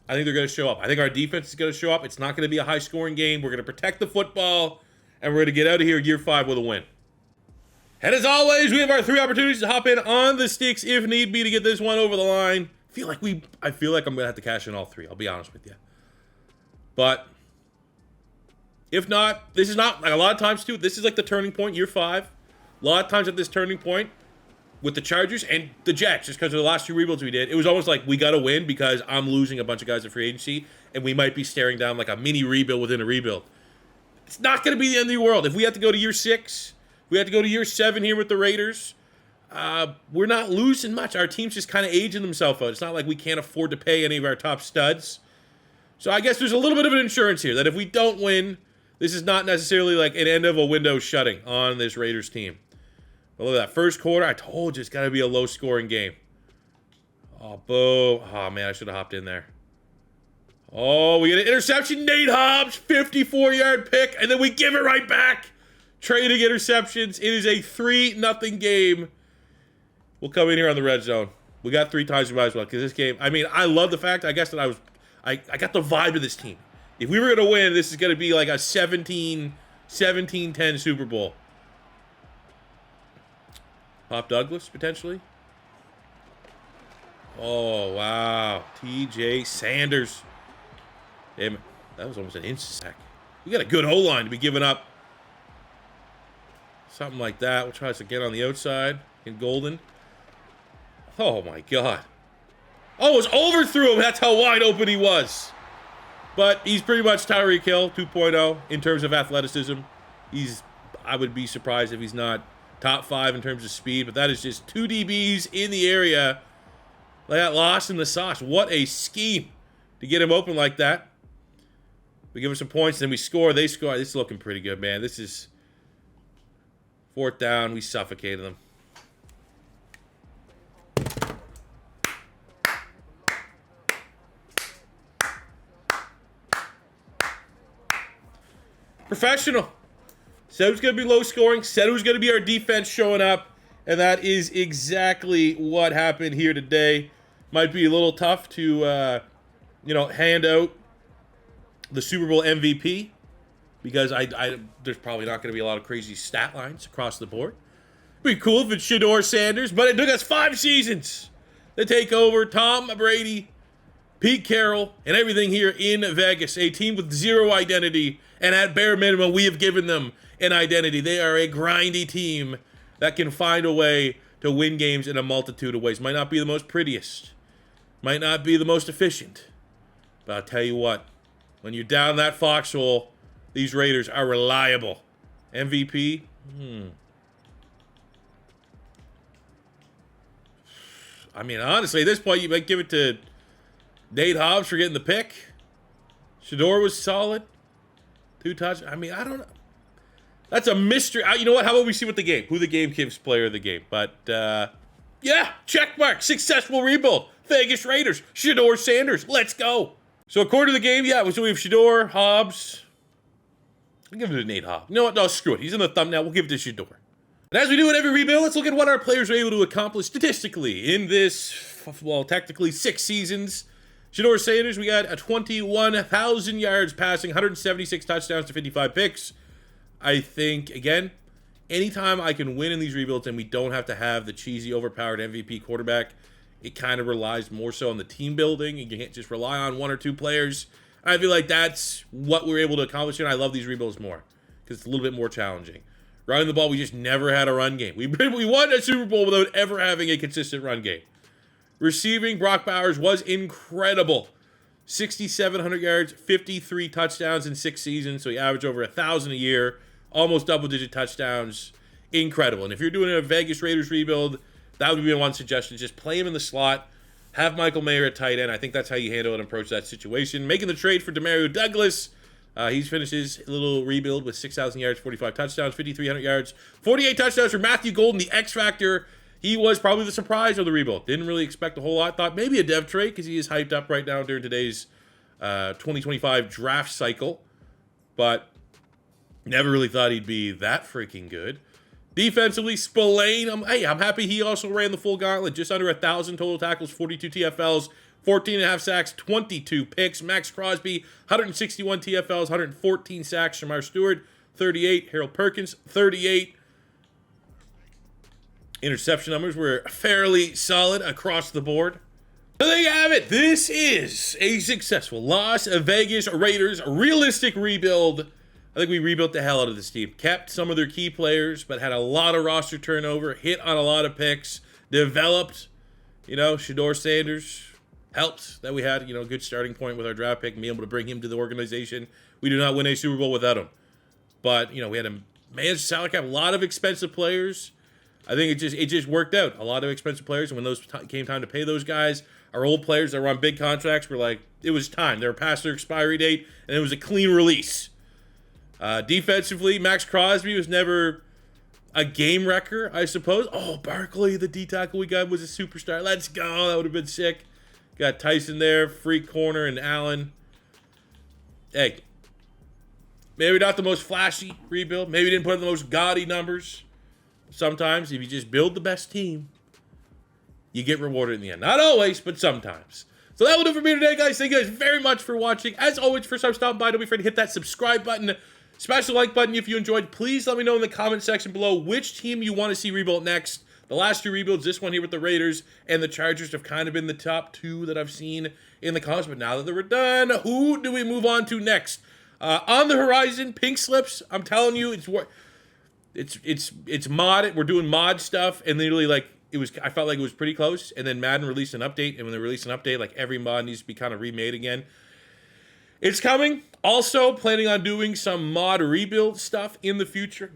I think they're going to show up. I think our defense is going to show up. It's not going to be a high-scoring game. We're going to protect the football, and we're going to get out of here year 5 with a win. And as always, we have our 3 opportunities to hop in on the sticks if need be to get this one over the line. I feel like I'm going to have to cash in all 3. I'll be honest with you. But if not, this is not, a lot of times too, this is the turning point, year 5. A lot of times at this turning point, with the Chargers and the Jets, just because of the last 2 rebuilds we did, it was almost like we got to win because I'm losing a bunch of guys in free agency, and we might be staring down like a mini rebuild within a rebuild. It's not going to be the end of the world. If we have to go to year 6, we have to go to year 7 here with the Raiders, we're not losing much. Our team's just kind of aging themselves out. It's not like we can't afford to pay any of our top studs. So I guess there's a little bit of an insurance here that if we don't win, this is not necessarily like an end of a window shutting on this Raiders team. But look at that first quarter. I told you it's got to be a low-scoring game. Oh, boom. Oh, man, I should have hopped in there. Oh, we get an interception. Nate Hobbs, 54-yard pick, and then we give it right back. Trading interceptions. It is a 3-0 game. We'll come in here on the red zone. We got 3 times we might as well, because this game, I mean, I love the fact, I guess, that I got the vibe of this team. If we were going to win, this is going to be like a 17-10 Super Bowl. Pop Douglas, potentially. Oh, wow. TJ Sanders. Damn it. That was almost an inch sack. We got a good O-line to be giving up. Something like that. We'll try this again on the outside in Golden. Oh, my God. Oh, it was overthrew him. That's how wide open he was. But he's pretty much Tyreek Hill 2.0 in terms of athleticism. I would be surprised if he's not top 5 in terms of speed, but that is just 2 DBs in the area. They got lost in the sauce. What a scheme to get him open like that. We give him some points, then we score. They score. This is looking pretty good, man. This is 4th down. We suffocated them. Professional. Said it was going to be low scoring. Said it was going to be our defense showing up. And that is exactly what happened here today. Might be a little tough to, hand out the Super Bowl MVP. Because there's probably not going to be a lot of crazy stat lines across the board. It'd be cool if it's Shedeur Sanders. But it took us 5 seasons to take over Tom Brady, Pete Carroll, and everything here in Vegas. A team with 0 identity. And at bare minimum, we have given them an identity. They are a grindy team that can find a way to win games in a multitude of ways. Might not be the most prettiest. Might not be the most efficient. But I'll tell you what. When you're down that foxhole, these Raiders are reliable. MVP? I mean, honestly, at this point, you might give it to Nate Hobbs for getting the pick. Shedeur was solid. 2 touchdowns. I mean, I don't know. That's a mystery. You know what? How about we see what who the game gives player of the game? But, yeah, check mark. Successful rebuild. Vegas Raiders. Shedeur Sanders. Let's go. So, according to the game, yeah, so we have Shedeur, Hobbs. I'll give it to Nate Hobbs. You know what? No, screw it. He's in the thumbnail. We'll give it to Shedeur. And as we do in every rebuild, let's look at what our players were able to accomplish statistically in this, well, technically 6 seasons. Shedeur Sanders, we got a 21,000 yards passing, 176 touchdowns to 55 picks. I think, again, anytime I can win in these rebuilds and we don't have to have the cheesy, overpowered MVP quarterback, it kind of relies more so on the team building. You can't just rely on 1 or 2 players. I feel like that's what we're able to accomplish, and I love these rebuilds more because it's a little bit more challenging. Running the ball, we just never had a run game. We won a Super Bowl without ever having a consistent run game. Receiving, Brock Bowers was incredible. 6,700 yards, 53 touchdowns in 6 seasons, so he averaged over 1,000 a year, almost double-digit touchdowns. Incredible. And if you're doing a Vegas Raiders rebuild, that would be one suggestion. Just play him in the slot. Have Michael Mayer at tight end. I think that's how you handle and approach that situation. Making the trade for Demario Douglas. He finishes a little rebuild with 6,000 yards, 45 touchdowns, 5,300 yards, 48 touchdowns for Matthew Golden, the X Factor. He was probably the surprise of the rebuild. Didn't really expect a whole lot. Thought maybe a dev trade because he is hyped up right now during today's 2025 draft cycle. But never really thought he'd be that freaking good. Defensively, Spillane. I'm happy he also ran the full gauntlet. Just under 1,000 total tackles, 42 TFLs, 14.5 sacks, 22 picks. Max Crosby, 161 TFLs, 114 sacks. Shamar Stewart, 38. Harold Perkins, 38. Interception numbers were fairly solid across the board. So there you have it. This is a successful Las Vegas Raiders realistic rebuild. I think we rebuilt the hell out of this team. Kept some of their key players, but had a lot of roster turnover, hit on a lot of picks. developed. Shedeur Sanders helped that we had, a good starting point with our draft pick and being able to bring him to the organization. We do not win a Super Bowl without him. But, we had a managed salary cap, a lot of expensive players. I think it just worked out. A lot of expensive players, and when those came time to pay those guys, our old players that were on big contracts were like, it was time. They were past their expiry date, and it was a clean release. Defensively, Max Crosby was never a game wrecker, I suppose. Oh, Barkley, the D-tackle we got, was a superstar. Let's go. That would have been sick. Got Tyson there, free corner, and Allen. Hey, maybe not the most flashy rebuild. Maybe didn't put in the most gaudy numbers. Sometimes, if you just build the best team, you get rewarded in the end. Not always, but sometimes. So that will do it for me today, guys. Thank you guys very much for watching. As always, first time stopping by, don't be afraid to hit that subscribe button. Smash the like button if you enjoyed. Please let me know in the comment section below which team you want to see rebuilt next. The last two rebuilds, this one here with the Raiders and the Chargers, have kind of been the top two that I've seen in the comments. But now that they're done, who do we move on to next? On the horizon, pink slips. I'm telling you, it's mod. We're doing mod stuff, and literally I felt like it was pretty close. And then Madden released an update, and when they release an update, like every mod needs to be kind of remade again. It's coming. Also, planning on doing some mod rebuild stuff in the future.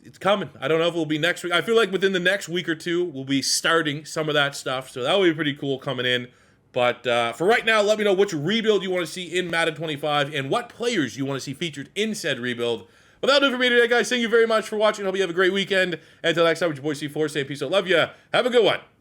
It's coming. I don't know if it will be next week. I feel like within the next week or two, we'll be starting some of that stuff. So that will be pretty cool coming in. But for right now, let me know which rebuild you want to see in Madden 25 and what players you want to see featured in said rebuild. But that'll do it for me today, guys. Thank you very much for watching. Hope you have a great weekend. Until next time, it's your boy C4 saying peace out. Love ya. Have a good one.